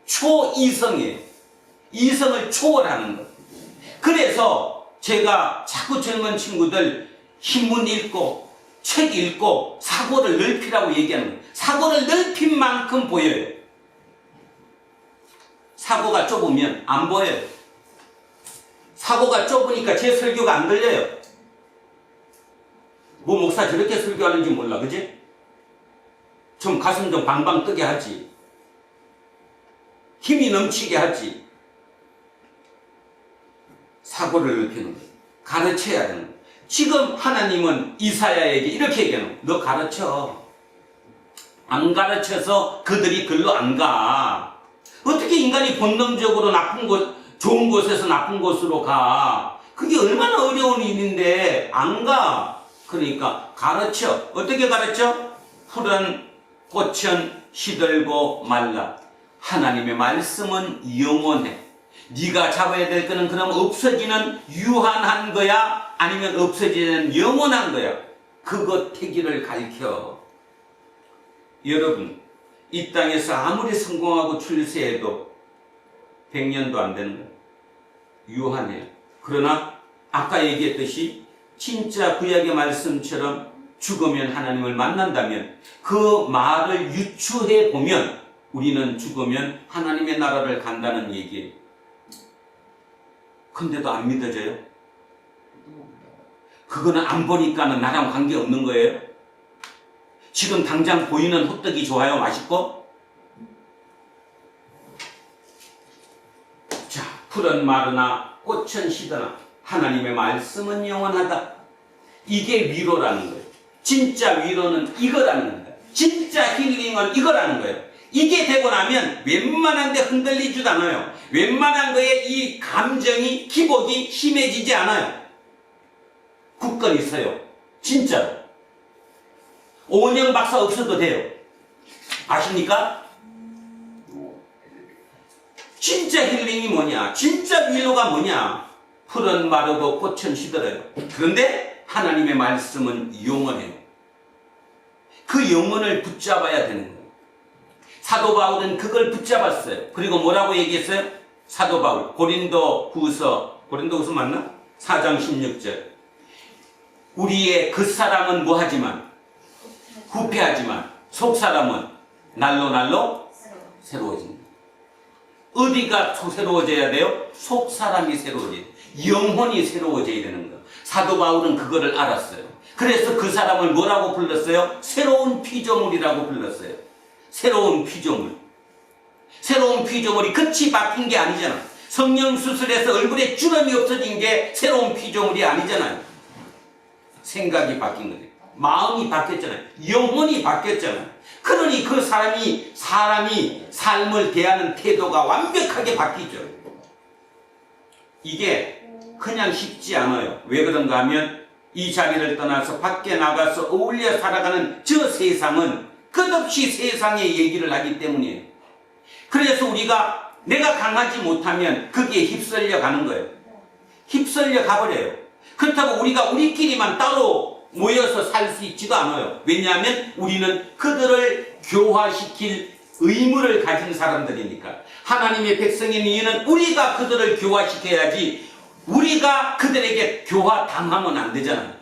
초이성이에요. 이성을 초월하는 거예요. 그래서 제가 자꾸 젊은 친구들 신문 읽고 책 읽고 사고를 넓히라고 얘기하는 거예요. 사고를 넓힌 만큼 보여요. 사고가 좁으면 안 보여요. 사고가 좁으니까 제 설교가 안 들려요. 뭐 목사 저렇게 설교하는지 몰라, 그지? 좀 가슴 좀 방방 뜨게 하지. 힘이 넘치게 하지. 사고를 넓히는 거예요. 가르쳐야 되는 거예요. 지금 하나님은 이사야에게 이렇게 얘기하는 거예요. 너 가르쳐. 안 가르쳐서 그들이 글로 안 가. 어떻게 인간이 본능적으로 나쁜 곳, 좋은 곳에서 나쁜 곳으로 가? 그게 얼마나 어려운 일인데 안 가. 그러니까 가르쳐. 어떻게 가르쳐? 풀은 꽃은 시들고 말라. 하나님의 말씀은 영원해. 네가 잡아야 될 거는 그럼 없어지는 유한한 거야? 아니면 없어지는 영원한 거야? 그것 태기를 가르쳐. 여러분, 이 땅에서 아무리 성공하고 출세해도 100년도 안 되는 거예요. 유한해요. 그러나 아까 얘기했듯이 진짜 구약의 말씀처럼 죽으면 하나님을 만난다면 그 말을 유추해 보면 우리는 죽으면 하나님의 나라를 간다는 얘기예요. 근데도 안 믿어져요? 그거는 안 보니까는 나랑 관계없는 거예요? 지금 당장 보이는 호떡이 좋아요? 맛있고? 자, 풀은 마르나 꽃은 시드나 하나님의 말씀은 영원하다. 이게 위로라는 거예요. 진짜 위로는 이거라는 거예요. 진짜 힐링은 이거라는 거예요. 이게 되고 나면 웬만한 데 흔들리지도 않아요. 웬만한 거에 이 감정이, 기복이 심해지지 않아요. 굳건히 있어요. 진짜로. 오은영 박사 없어도 돼요. 아십니까? 진짜 힐링이 뭐냐? 진짜 위로가 뭐냐? 풀은 마르고 꽃은 시들어요. 그런데 하나님의 말씀은 영원해요. 그 영혼을 붙잡아야 되는 거예요. 사도 바울은 그걸 붙잡았어요. 그리고 뭐라고 얘기했어요? 사도 바울 고린도후서 맞나? 4장 16절. 우리의 겉사람은 뭐하지만 후패하지만 속사람은 날로 새로워집니다. 어디가 새로워져야 돼요? 속사람이 새로워져야 돼요. 영혼이 새로워져야 되는 거. 사도 바울은 그거를 알았어요. 그래서 그 사람을 뭐라고 불렀어요? 새로운 피조물이라고 불렀어요. 새로운 피조물. 새로운 피조물이 끝이 바뀐 게 아니잖아. 성령 수술해서 얼굴에 주름이 없어진 게 새로운 피조물이 아니잖아요. 생각이 바뀐 거죠. 마음이 바뀌었잖아요. 영혼이 바뀌었잖아요. 그러니 그 사람이 삶을 대하는 태도가 완벽하게 바뀌죠. 이게 그냥 쉽지 않아요. 왜 그런가 하면 이 자리를 떠나서 밖에 나가서 어울려 살아가는 저 세상은 끝없이 세상의 얘기를 하기 때문이에요. 그래서 우리가 내가 강하지 못하면 거기에 휩쓸려 가는 거예요. 휩쓸려 가버려요. 그렇다고 우리가 우리끼리만 따로 모여서 살 수 있지도 않아요. 왜냐하면 우리는 그들을 교화시킬 의무를 가진 사람들이니까. 하나님의 백성인 이유는 우리가 그들을 교화시켜야지 우리가 그들에게 교화당하면 안 되잖아요.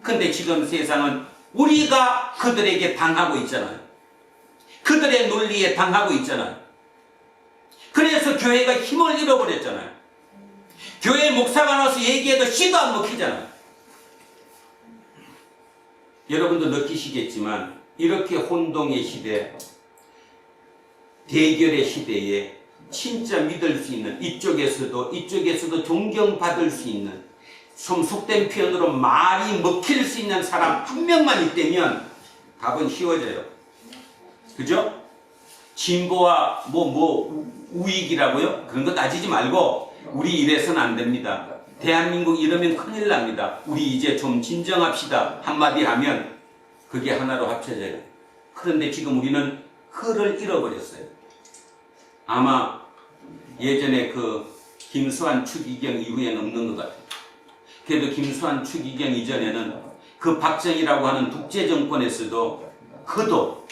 근데 지금 세상은 우리가 그들에게 당하고 있잖아요. 그들의 논리에 당하고 있잖아요. 그래서 교회가 힘을 잃어버렸잖아요. 교회 목사가 나와서 얘기해도 씨도 안 먹히잖아요. 여러분도 느끼시겠지만 이렇게 혼동의 시대, 대결의 시대에 진짜 믿을 수 있는 이쪽에서도 존경받을 수 있는 좀 속된 표현으로 말이 먹힐 수 있는 사람 한 명만 있다면 답은 쉬워져요. 그죠? 진보와 우익이라고요? 그런 거 따지지 말고 우리 이래서는 안 됩니다. 대한민국 이러면 큰일 납니다. 우리 이제 좀 진정합시다. 한마디 하면 그게 하나로 합쳐져요. 그런데 지금 우리는 그를 잃어버렸어요. 아마 예전에 그 김수환 추기경 이후에는 없는 것 같아요. 그래도 김수환 추기경 이전에는 그 박정희라고 하는 독재 정권에서도 그도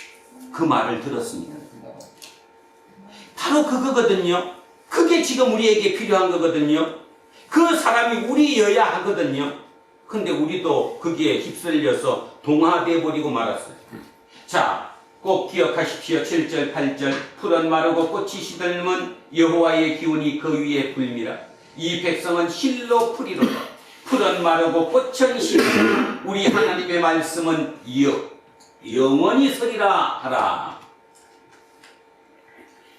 그 말을 들었습니다. 바로 그거거든요. 그게 지금 우리에게 필요한 거거든요. 그 사람이 우리여야 하거든요. 근데 우리도 거기에 휩쓸려서 동화돼 버리고 말았어요. 자, 꼭 기억하십시오. 7절 8절 풀은 마르고 꽃이 시들면 여호와의 기운이 그 위에 불미라. 이 백성은 실로 풀이로다. 풀은 마르고 꽃은 시들면 우리 하나님의 말씀은 영원히 서리라 하라.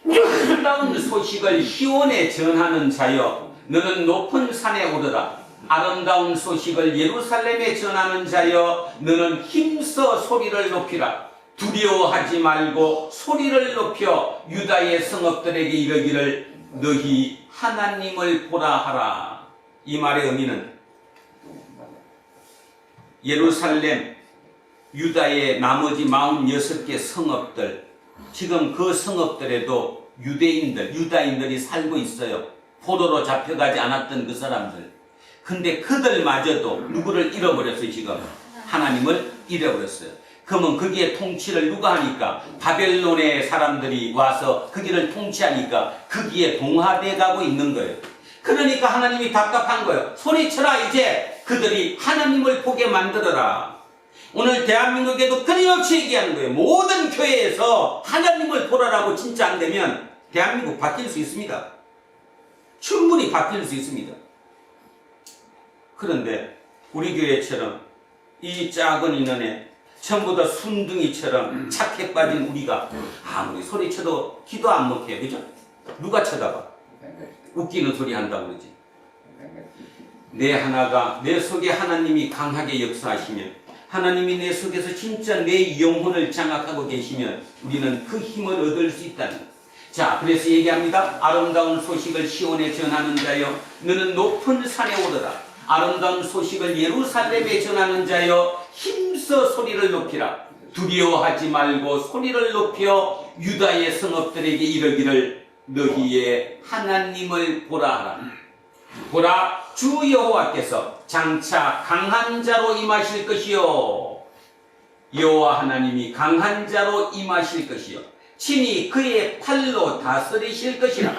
아름다운 소식을 시온에 전하는 자여 너는 높은 산에 오르라. 아름다운 소식을 예루살렘에 전하는 자여 너는 힘써 소리를 높이라. 두려워하지 말고 소리를 높여 유다의 성읍들에게 이르기를 너희 하나님을 보라 하라. 이 말의 의미는 예루살렘, 유다의 나머지 46개 성읍들, 지금 그 성읍들에도 유다인들이 살고 있어요. 포로로 잡혀가지 않았던 그 사람들. 근데 그들마저도 누구를 잃어버렸어요. 지금 하나님을 잃어버렸어요. 그러면 거기에 통치를 누가 하니까? 바벨론의 사람들이 와서 거기를 통치하니까 거기에 동화돼 가고 있는 거예요. 그러니까 하나님이 답답한 거예요. 소리쳐라. 이제 그들이 하나님을 보게 만들어라. 오늘 대한민국에도 끊임없이 얘기하는 거예요. 모든 교회에서 하나님을 보라라고 진짜 안 되면 대한민국 바뀔 수 있습니다. 충분히 바뀔 수 있습니다. 그런데 우리 교회처럼 이 작은 인원에 전부 다 순둥이처럼 착해 빠진 우리가 아무리 소리쳐도 기도 안 먹혀요. 그죠? 누가 쳐다봐? 웃기는 소리 한다고 그러지. 내 속에 하나님이 강하게 역사하시면 하나님이 내 속에서 진짜 내 영혼을 장악하고 계시면 우리는 그 힘을 얻을 수 있다는 것. 자, 그래서 얘기합니다. 아름다운 소식을 시온에 전하는 자여 너는 높은 산에 오르라. 아름다운 소식을 예루살렘에 전하는 자여 힘써 소리를 높이라. 두려워하지 말고 소리를 높여 유다의 성읍들에게 이르기를 너희의 하나님을 보라 하라. 보라, 주 여호와께서 장차 강한 자로 임하실 것이요. 여호와 하나님이 강한 자로 임하실 것이요. 친히 그의 팔로 다스리실 것이라.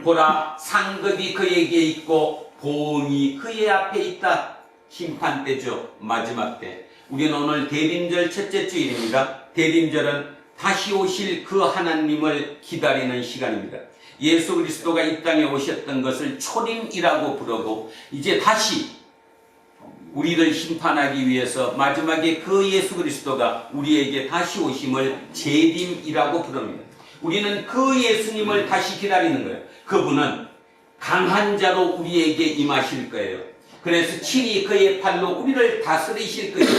보라, 상급이 그에게 있고 보응이 그의 앞에 있다. 심판 때죠. 마지막 때. 우리는 오늘 대림절 첫째 주일입니다. 대림절은 다시 오실 그 하나님을 기다리는 시간입니다. 예수 그리스도가 이 땅에 오셨던 것을 초림이라고 부르고 이제 다시 우리를 심판하기 위해서 마지막에 그 예수 그리스도가 우리에게 다시 오심을 재림이라고 부릅니다. 우리는 그 예수님을 다시 기다리는 거예요. 그분은 강한 자로 우리에게 임하실 거예요. 그래서 친히 그의 팔로 우리를 다스리실 것이고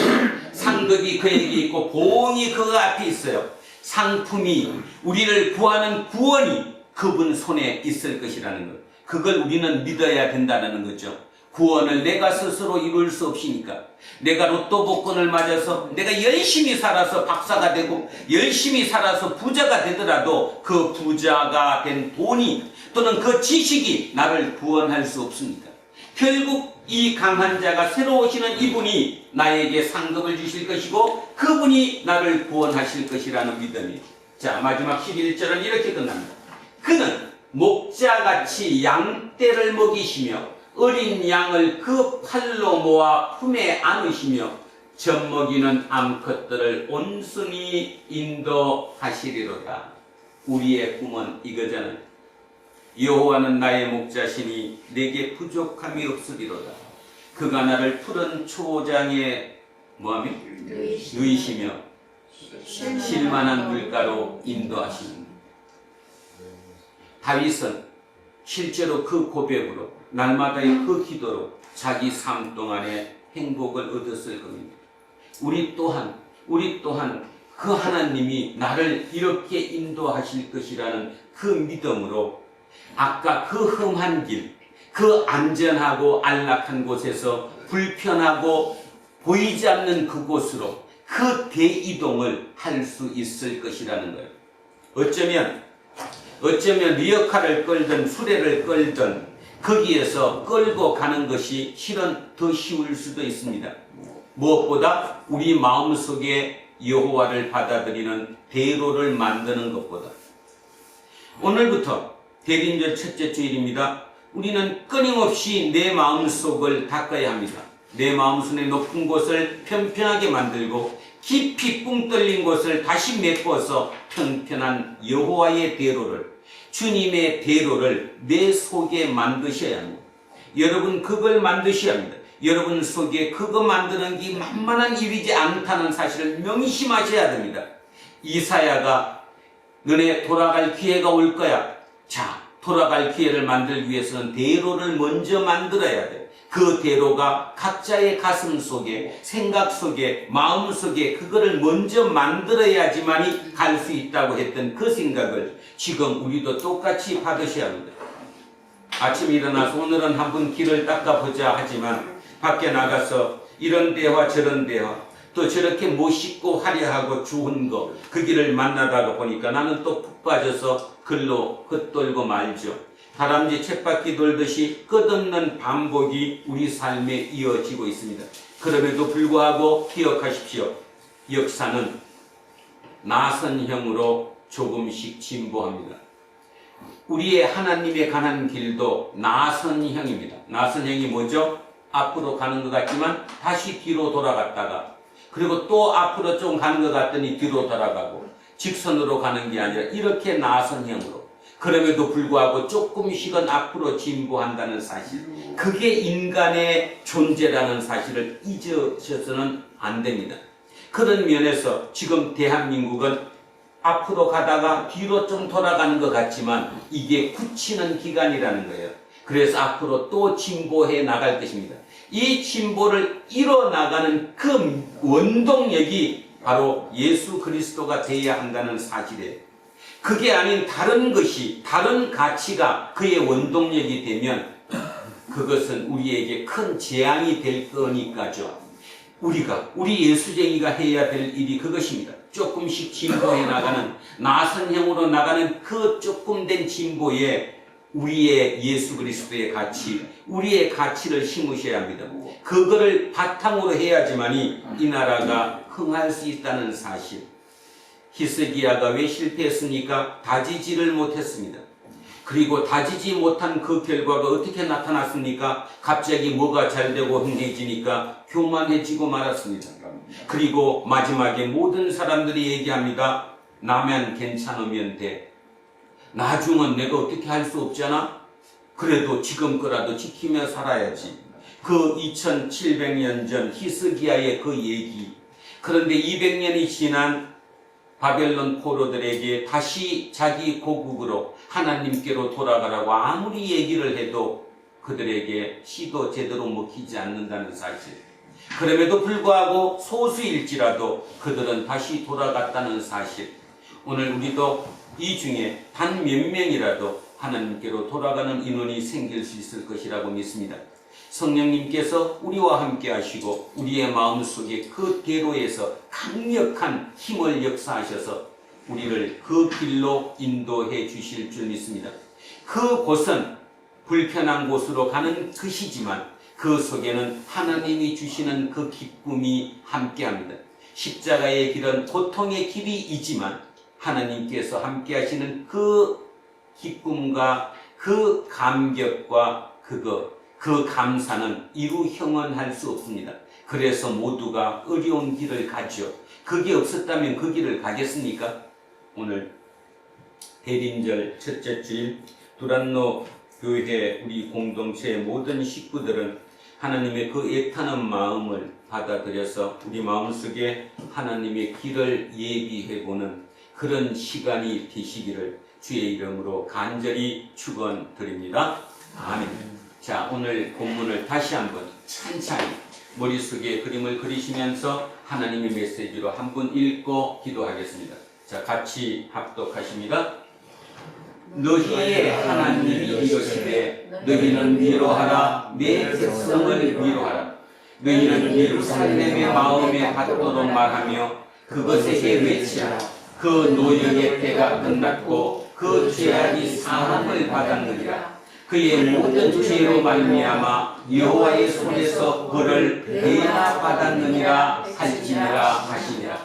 상급이 그에게 있고 보응이 그 앞에 있어요. 상품이 우리를 구하는 구원이 그분 손에 있을 것이라는 것. 그걸 우리는 믿어야 된다는 거죠. 구원을 내가 스스로 이룰 수 없으니까 내가 로또 복권을 맞아서 내가 열심히 살아서 박사가 되고 열심히 살아서 부자가 되더라도 그 부자가 된 돈이 또는 그 지식이 나를 구원할 수 없습니다. 결국 이 강한 자가 새로 오시는 이분이 나에게 상급을 주실 것이고 그분이 나를 구원하실 것이라는 믿음이. 자, 마지막 11절은 이렇게 끝납니다. 그는 목자같이 양떼를 먹이시며 어린 양을 그 팔로 모아 품에 안으시며 젖먹이는 암컷들을 온순히 인도하시리로다. 우리의 꿈은 이거잖아요. 여호와는 나의 목자시니 내게 부족함이 없으리로다. 그가 나를 푸른 초장에 뭐하며? 누이시며 쉴만한 물가로 인도하시니. 다윗은 실제로 그 고백으로 날마다의 그 기도로 자기 삶 동안에 행복을 얻었을 겁니다. 우리 또한 그 하나님이 나를 이렇게 인도하실 것이라는 그 믿음으로 아까 그 험한 길, 그 안전하고 안락한 곳에서 불편하고 보이지 않는 그곳으로 그 대이동을 할 수 있을 것이라는 거예요. 어쩌면 리어카를 끌든 수레를 끌든 거기에서 끌고 가는 것이 실은 더 쉬울 수도 있습니다. 무엇보다 우리 마음속에 여호와를 받아들이는 대로를 만드는 것보다. 오늘부터 대림절 첫째 주일입니다. 우리는 끊임없이 내 마음속을 닦아야 합니다. 내 마음속의 높은 곳을 편편하게 만들고 깊이 뿡 뚫린 곳을 다시 메꿔서 편편한 여호와의 대로를, 주님의 대로를 내 속에 만드셔야 합니다. 여러분 그걸 만드셔야 합니다. 여러분 속에 그거 만드는 게 만만한 일이지 않다는 사실을 명심하셔야 됩니다. 이사야가 너네 돌아갈 기회가 올 거야. 자, 돌아갈 기회를 만들기 위해서는 대로를 먼저 만들어야 돼. 그 대로가 각자의 가슴 속에, 생각 속에, 마음 속에 그거를 먼저 만들어야지만이 갈 수 있다고 했던 그 생각을 지금 우리도 똑같이 받으셔야 합니다. 아침에 일어나서 오늘은 한번 길을 닦아보자 하지만 밖에 나가서 이런 대화 저런 대화 또 저렇게 멋있고 화려하고 좋은 거 그 길을 만나다가 보니까 나는 또 푹 빠져서 글로 헛돌고 말죠. 다람쥐 쳇바퀴 돌듯이 끝없는 반복이 우리 삶에 이어지고 있습니다. 그럼에도 불구하고 기억하십시오. 역사는 나선형으로 조금씩 진보합니다. 우리의 하나님에 관한 길도 나선형입니다. 나선형이 뭐죠? 앞으로 가는 것 같지만 다시 뒤로 돌아갔다가 그리고 또 앞으로 좀 가는 것 같더니 뒤로 돌아가고 직선으로 가는 게 아니라 이렇게 나선형으로 그럼에도 불구하고 조금씩은 앞으로 진보한다는 사실, 그게 인간의 존재라는 사실을 잊으셔서는 안 됩니다. 그런 면에서 지금 대한민국은 앞으로 가다가 뒤로 좀 돌아가는 것 같지만 이게 굳히는 기간이라는 거예요. 그래서 앞으로 또 진보해 나갈 것입니다. 이 진보를 이뤄나가는 그 원동력이 바로 예수 그리스도가 되어야 한다는 사실이에요. 그게 아닌 다른 것이, 다른 가치가 그의 원동력이 되면 그것은 우리에게 큰 재앙이 될 거니까죠. 우리 예수쟁이가 해야 될 일이 그것입니다. 조금씩 진보해 나가는, 나선형으로 나가는 그 조금 된 진보에 우리의 예수 그리스도의 가치, 우리의 가치를 심으셔야 합니다. 그거를 바탕으로 해야지만이 이 나라가 흥할 수 있다는 사실. 히스기야가 왜 실패했습니까? 다지지를 못했습니다. 그리고 다지지 못한 그 결과가 어떻게 나타났습니까? 갑자기 뭐가 잘되고 흥해지니까 교만해지고 말았습니다. 그리고 마지막에 모든 사람들이 얘기합니다. 나면 괜찮으면 돼. 나중은 내가 어떻게 할 수 없잖아? 그래도 지금 거라도 지키며 살아야지. 그 2700년 전 히스기야의 그 얘기. 그런데 200년이 지난 바벨론 포로들에게 다시 자기 고국으로 하나님께로 돌아가라고 아무리 얘기를 해도 그들에게 씨도 제대로 먹히지 않는다는 사실. 그럼에도 불구하고 소수일지라도 그들은 다시 돌아갔다는 사실. 오늘 우리도 이 중에 단 몇 명이라도 하나님께로 돌아가는 인원이 생길 수 있을 것이라고 믿습니다. 성령님께서 우리와 함께 하시고 우리의 마음속에 그 대로에서 강력한 힘을 역사하셔서 우리를 그 길로 인도해 주실 줄 믿습니다. 그곳은 불편한 곳으로 가는 것이지만 그 속에는 하나님이 주시는 그 기쁨이 함께합니다. 십자가의 길은 고통의 길이이지만 하나님께서 함께 하시는 그 기쁨과 그 감격과 그 감사는 이루 형언할 수 없습니다. 그래서 모두가 어려운 길을 가죠. 그게 없었다면 그 길을 가겠습니까? 오늘 대림절 첫째 주일 두란노 교회 우리 공동체의 모든 식구들은 하나님의 그 애타는 마음을 받아들여서 우리 마음속에 하나님의 길을 예비해보는 그런 시간이 되시기를 주의 이름으로 간절히 축원드립니다. 아멘. 자, 오늘 본문을 다시 한번 찬찬히 머릿속에 그림을 그리시면서 하나님의 메시지로 한번 읽고 기도하겠습니다. 자, 같이 합독하십니다. 너희의 하나님이 이르시되 너희는 위로하라 내 백성을 위로하라. 너희는 예루살렘의 마음에 닿도록 말하며 그것에게 외치라. 그 노역의 때가 끝났고 그 죄악이 사함을 받았느니라. 그의 모든 죄로 말미암아 여호와의 손에서 벌을 대나 받았느니라 할지니라 하시니라.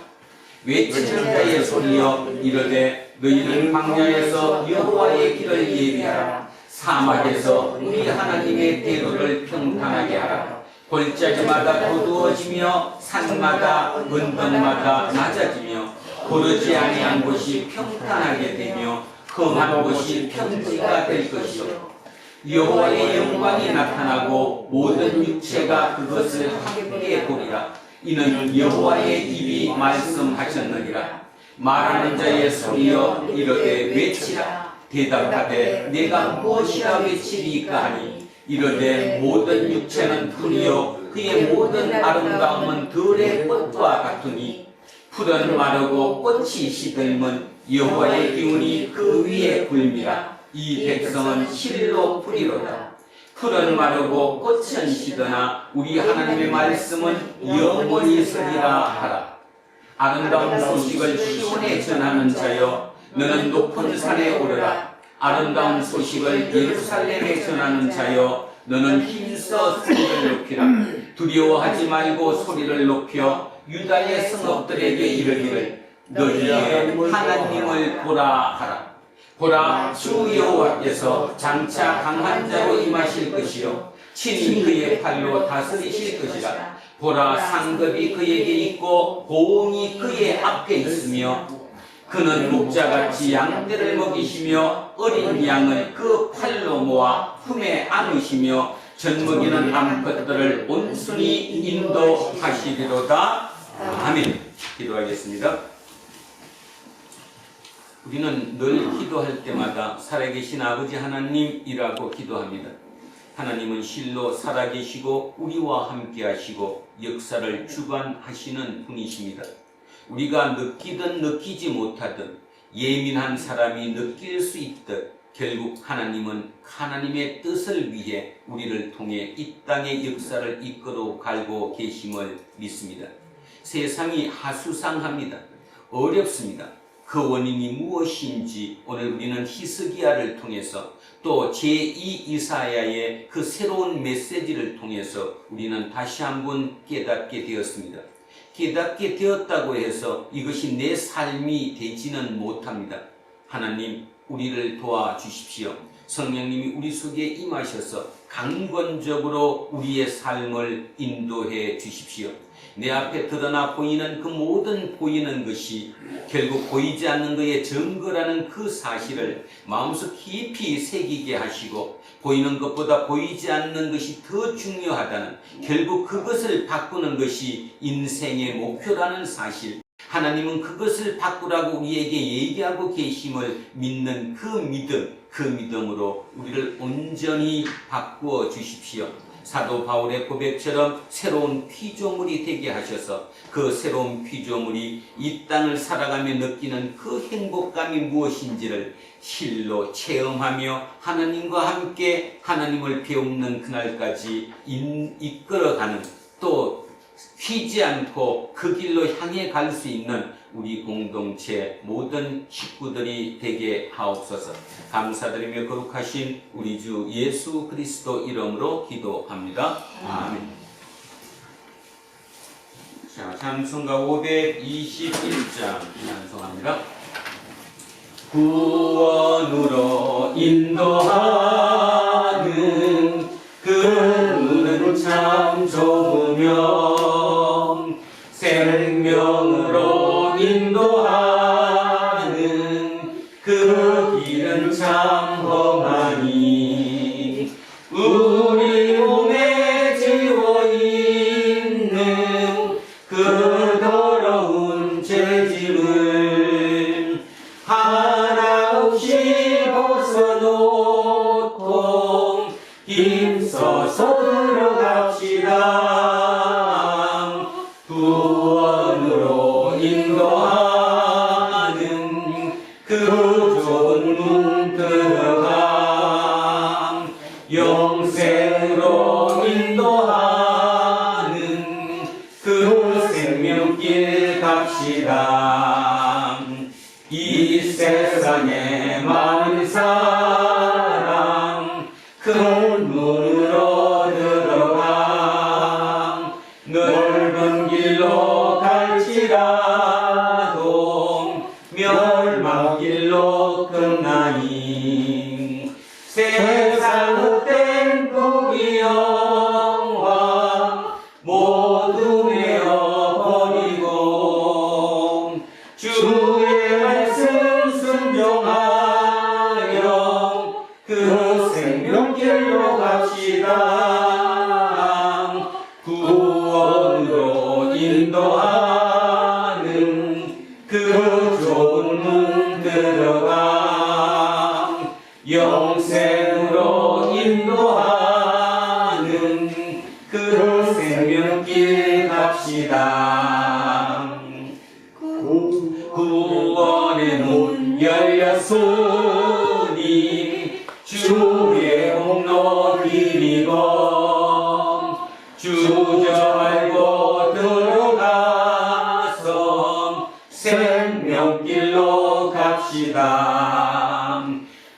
외치는 자의 소리여 이르되 너희는 광야에서 여호와의 길을 예비하라. 사막에서 우리 하나님의 대로를 평탄하게 하라. 골짜기마다 고두어지며 산마다 언덕마다 낮아지며 고르지 아니한 곳이 평탄하게 되며 험한 곳이 평지가 될 것이요 여호와의 영광이 나타나고 모든 육체가 그것을 함께 보리라. 이는 여호와의 입이 말씀하셨느니라. 말하는 자의 소리여 이르되 외치라. 대답하되 내가 무엇이라 외치리까 하니 이르되 모든 육체는 풀이요 그의 모든 아름다움은 들의 꽃과 같으니 풀은 마르고 꽃이 시들면 여호와의 기운이 그 위에 불미라. 이 백성은 실로 풀이로다. 풀은 마르고 꽃은 시드나 우리 하나님의 말씀은 영원히 서리라 하라. 아름다운 소식을 시온에 전하는 자여 너는 높은 산에 오르라. 아름다운 소식을 예루살렘에 전하는 자여 너는 힘써 소리를 높이라. 두려워하지 말고 소리를 높여 유다의 성읍들에게 이르기를 너희의 하나님을 보라 하라. 보라 주 여호와께서 장차 강한 자로 임하실 것이요 친히 그의 팔로 다스리실 것이라. 보라 상급이 그에게 있고 보응이 그의 앞에 있으며 그는 목자같이 양떼를 먹이시며 어린 양을 그 팔로 모아 품에 안으시며 젖먹이는 암컷들을 온순히 인도하시리로다. 아멘. 기도하겠습니다. 우리는 늘 기도할 때마다 살아계신 아버지 하나님이라고 기도합니다. 하나님은 실로 살아계시고 우리와 함께 하시고 역사를 주관하시는 분이십니다. 우리가 느끼든 느끼지 못하든 예민한 사람이 느낄 수 있듯 결국 하나님은 하나님의 뜻을 위해 우리를 통해 이 땅의 역사를 이끌어 가고 계심을 믿습니다. 세상이 하수상합니다. 어렵습니다. 그 원인이 무엇인지 오늘 우리는 히스기야를 통해서 또 제2 이사야의 그 새로운 메시지를 통해서 우리는 다시 한번 깨닫게 되었습니다. 깨닫게 되었다고 해서 이것이 내 삶이 되지는 못합니다. 하나님, 우리를 도와주십시오. 성령님이 우리 속에 임하셔서 강권적으로 우리의 삶을 인도해 주십시오. 내 앞에 드러나 보이는 그 모든 보이는 것이 결국 보이지 않는 것의 증거라는 그 사실을 마음속 깊이 새기게 하시고, 보이는 것보다 보이지 않는 것이 더 중요하다는, 결국 그것을 바꾸는 것이 인생의 목표라는 사실, 하나님은 그것을 바꾸라고 우리에게 얘기하고 계심을 믿는 그 믿음으로 우리를 온전히 바꾸어 주십시오. 사도 바울의 고백처럼 새로운 피조물이 되게 하셔서 그 새로운 피조물이 이 땅을 살아가며 느끼는 그 행복감이 무엇인지를 실로 체험하며 하나님과 함께 하나님을 배우는 그날까지 이끌어가는, 또 휘지 않고 그 길로 향해 갈 수 있는 우리 공동체 모든 식구들이 되게 하옵소서. 감사드리며 거룩하신 우리 주 예수 그리스도 이름으로 기도합니다. 아멘. 자, 찬송가 521장 찬송합니다. 구원으로 인도하는 그는 참 좋으며 생명으로 인도하는 그 길은 참 험하니 우리 몸에 지워있는 그 더러운 죄짐을 하나 없이 벗어놓고 힘써서 들어갑시다. 구원으로 인도하는 그 좋은 문 들어가 영생으로 인도하는 그 생명길 갑시다. 이 세상에 많은 사람 큰 문으로 들어가 넓은 길로 갈지라도 멸망길로 끝나니 세상 헛된 부귀 영화 모두 내어버리고 주의 말씀 순종하여 그 생명길로 갑시다. 구원으로 인도하는 그 좋은 문 들어가 영생으로 인도하는 그 생명길 갑시다. 구원의 문 열렸으니 주의 공로 길이고 주저알고 들어가서 생명길로 갑시다.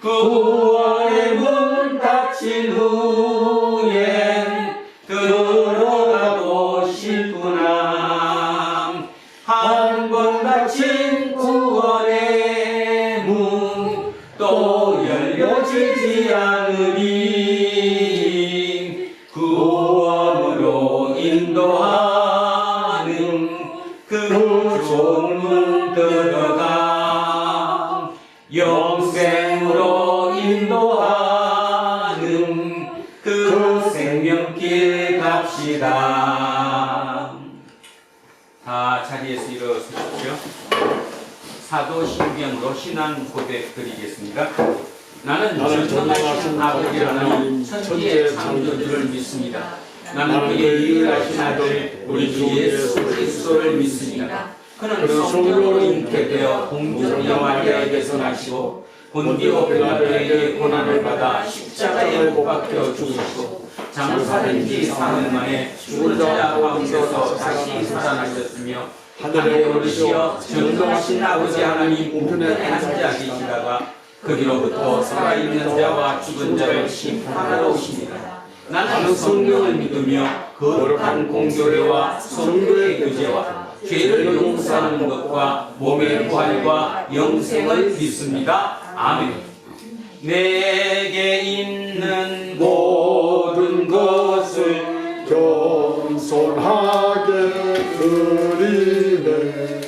구원의 문 닫힌 후엔 들어가고 싶구나. 한 번 닫힌 구원의 문 또 열려지지 않으리. 구원으로 인도하는 그 좋은 문 들어가 영생으로 인도하는 그 생명길 갑시다. 다 자리에서 일어서십시오. 사도신경으로 신앙 고백 드리겠습니다. 나는 전능하신 아버지 하나님 천지의 창조주를 믿습니다. 나는 그의 유일하신 아들 우리 주 예수 그리스도를 믿습니다. 그는 성령으로 잉태되어 본디오 마리아에게서 나시고 본디오 빌라도에게 고난을 받아 십자가에 못 박혀 죽으시고 장사된 지 사흘 만에 죽은 자 가운데서 다시 살아나셨으며 하늘에 오르시어 전능하신 아버지 하나님 우편에 앉아 계시다가 거기로부터 살아있는 자와 죽은 자를 심판하러 오십니다. 나는 성령을 믿으며 거룩한 공교회와 성도의 교제와 죄를 용서하는 것과 몸의 부활과 영생을 믿습니다. 아멘. 내게 있는 모든 것을 겸손하게 드리네.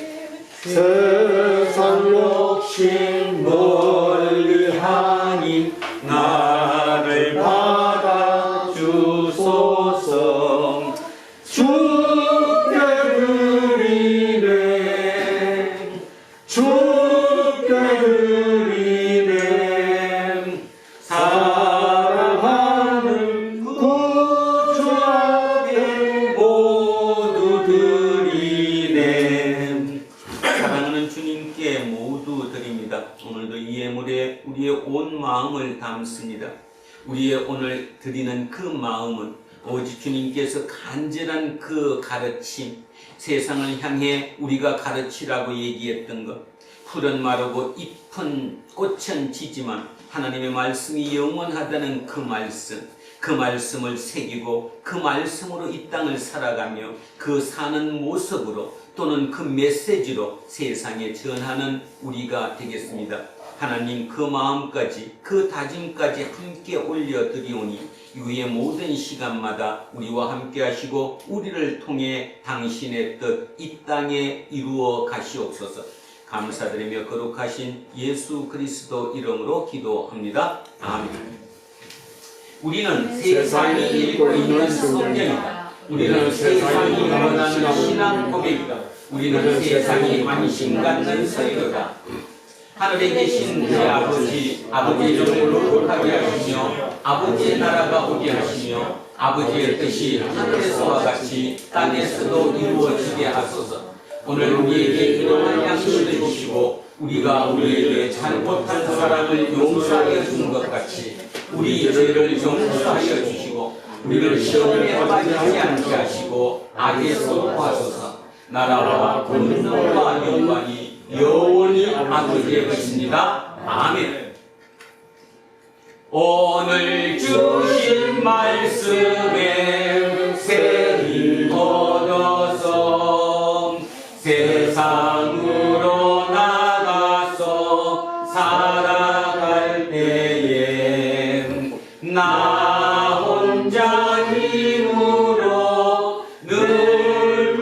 세상 욕심 멀리하니 나를 받아주소서. 주께 드리네, 주께 드리네, 사랑하는 구주에게 모두 드리네. 사랑하는 주님께 모두 드립니다. 오늘도 이 예물에 우리의 온 마음을 담습니다. 우리의 오늘 드리는 그 마음은 오직 주님께서 간절한 그 가르침, 세상을 향해 우리가 가르치라고 얘기했던 것, 풀은 마르고 잎은 꽃은 지지만 하나님의 말씀이 영원하다는 그 말씀을 새기고 그 말씀으로 이 땅을 살아가며 그 사는 모습으로 또는 그 메시지로 세상에 전하는 우리가 되겠습니다. 하나님 그 마음까지 그 다짐까지 함께 올려드리오니 이후의 모든 시간마다 우리와 함께 하시고 우리를 통해 당신의 뜻 이 땅에 이루어 가시옵소서. 감사드리며 거룩하신 예수 그리스도 이름으로 기도합니다. 아멘. 우리는 세상이 읽고 있는 성경이다. 우리는 세상이 원하는 신앙 고백이다. 우리는 세상이 관심 갖는 서유다. 하늘에 계신 제 아버지, 아버지의 이름을 거룩하게 하시며 아버지의 나라가 오게 하시며 아버지의 뜻이 하늘에서와 같이 땅에서도 이루어지게 하소서. 오늘 우리에게 일용할 양식을 주시고 우리가 우리에게 잘못한 사람을 용서하여 준 것 같이 우리 죄를 용서하여 주시고 우리를 시험에 빠지지 않게 하시고 악에서 구하소서. 나라와 권능과 영광이 영원히 아버지의 것입니다. 아멘. 오늘 주신 말씀에 세임 얻어서 세상으로 나가서 살아갈 때에 나 혼자 힘으로 늘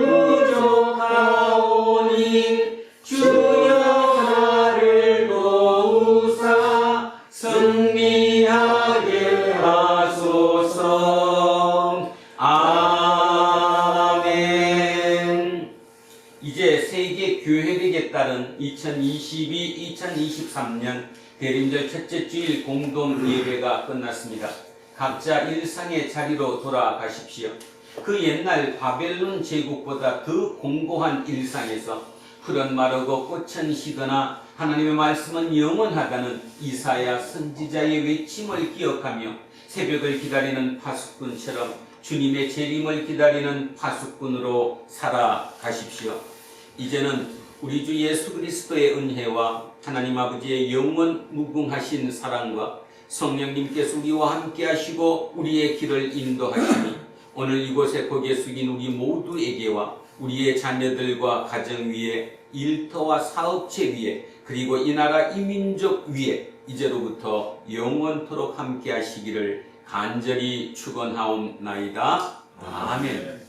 부족하오니 주여 나를 도우사 승리하게 하소서. 아멘. 이제 세계 교회력에 따른 2022-2023년 대림절 첫째 주일 공동 예배가 끝났습니다. 각자 일상의 자리로 돌아가십시오. 그 옛날 바벨론 제국보다 더 공고한 일상에서 풀은 마르고 꽃은 시드나 하나님의 말씀은 영원하다는 이사야 선지자의 외침을 기억하며 새벽을 기다리는 파수꾼처럼 주님의 재림을 기다리는 파수꾼으로 살아가십시오. 이제는 우리 주 예수 그리스도의 은혜와 하나님 아버지의 영원 무궁하신 사랑과 성령님께서 우리와 함께 하시고 우리의 길을 인도하시니 오늘 이곳에 고개 숙인 우리 모두에게와 우리의 자녀들과 가정 위에 일터와 사업체 위에 그리고 이 나라 이 민족 위에 이제로부터 영원토록 함께 하시기를 간절히 축원하옵나이다. 아멘.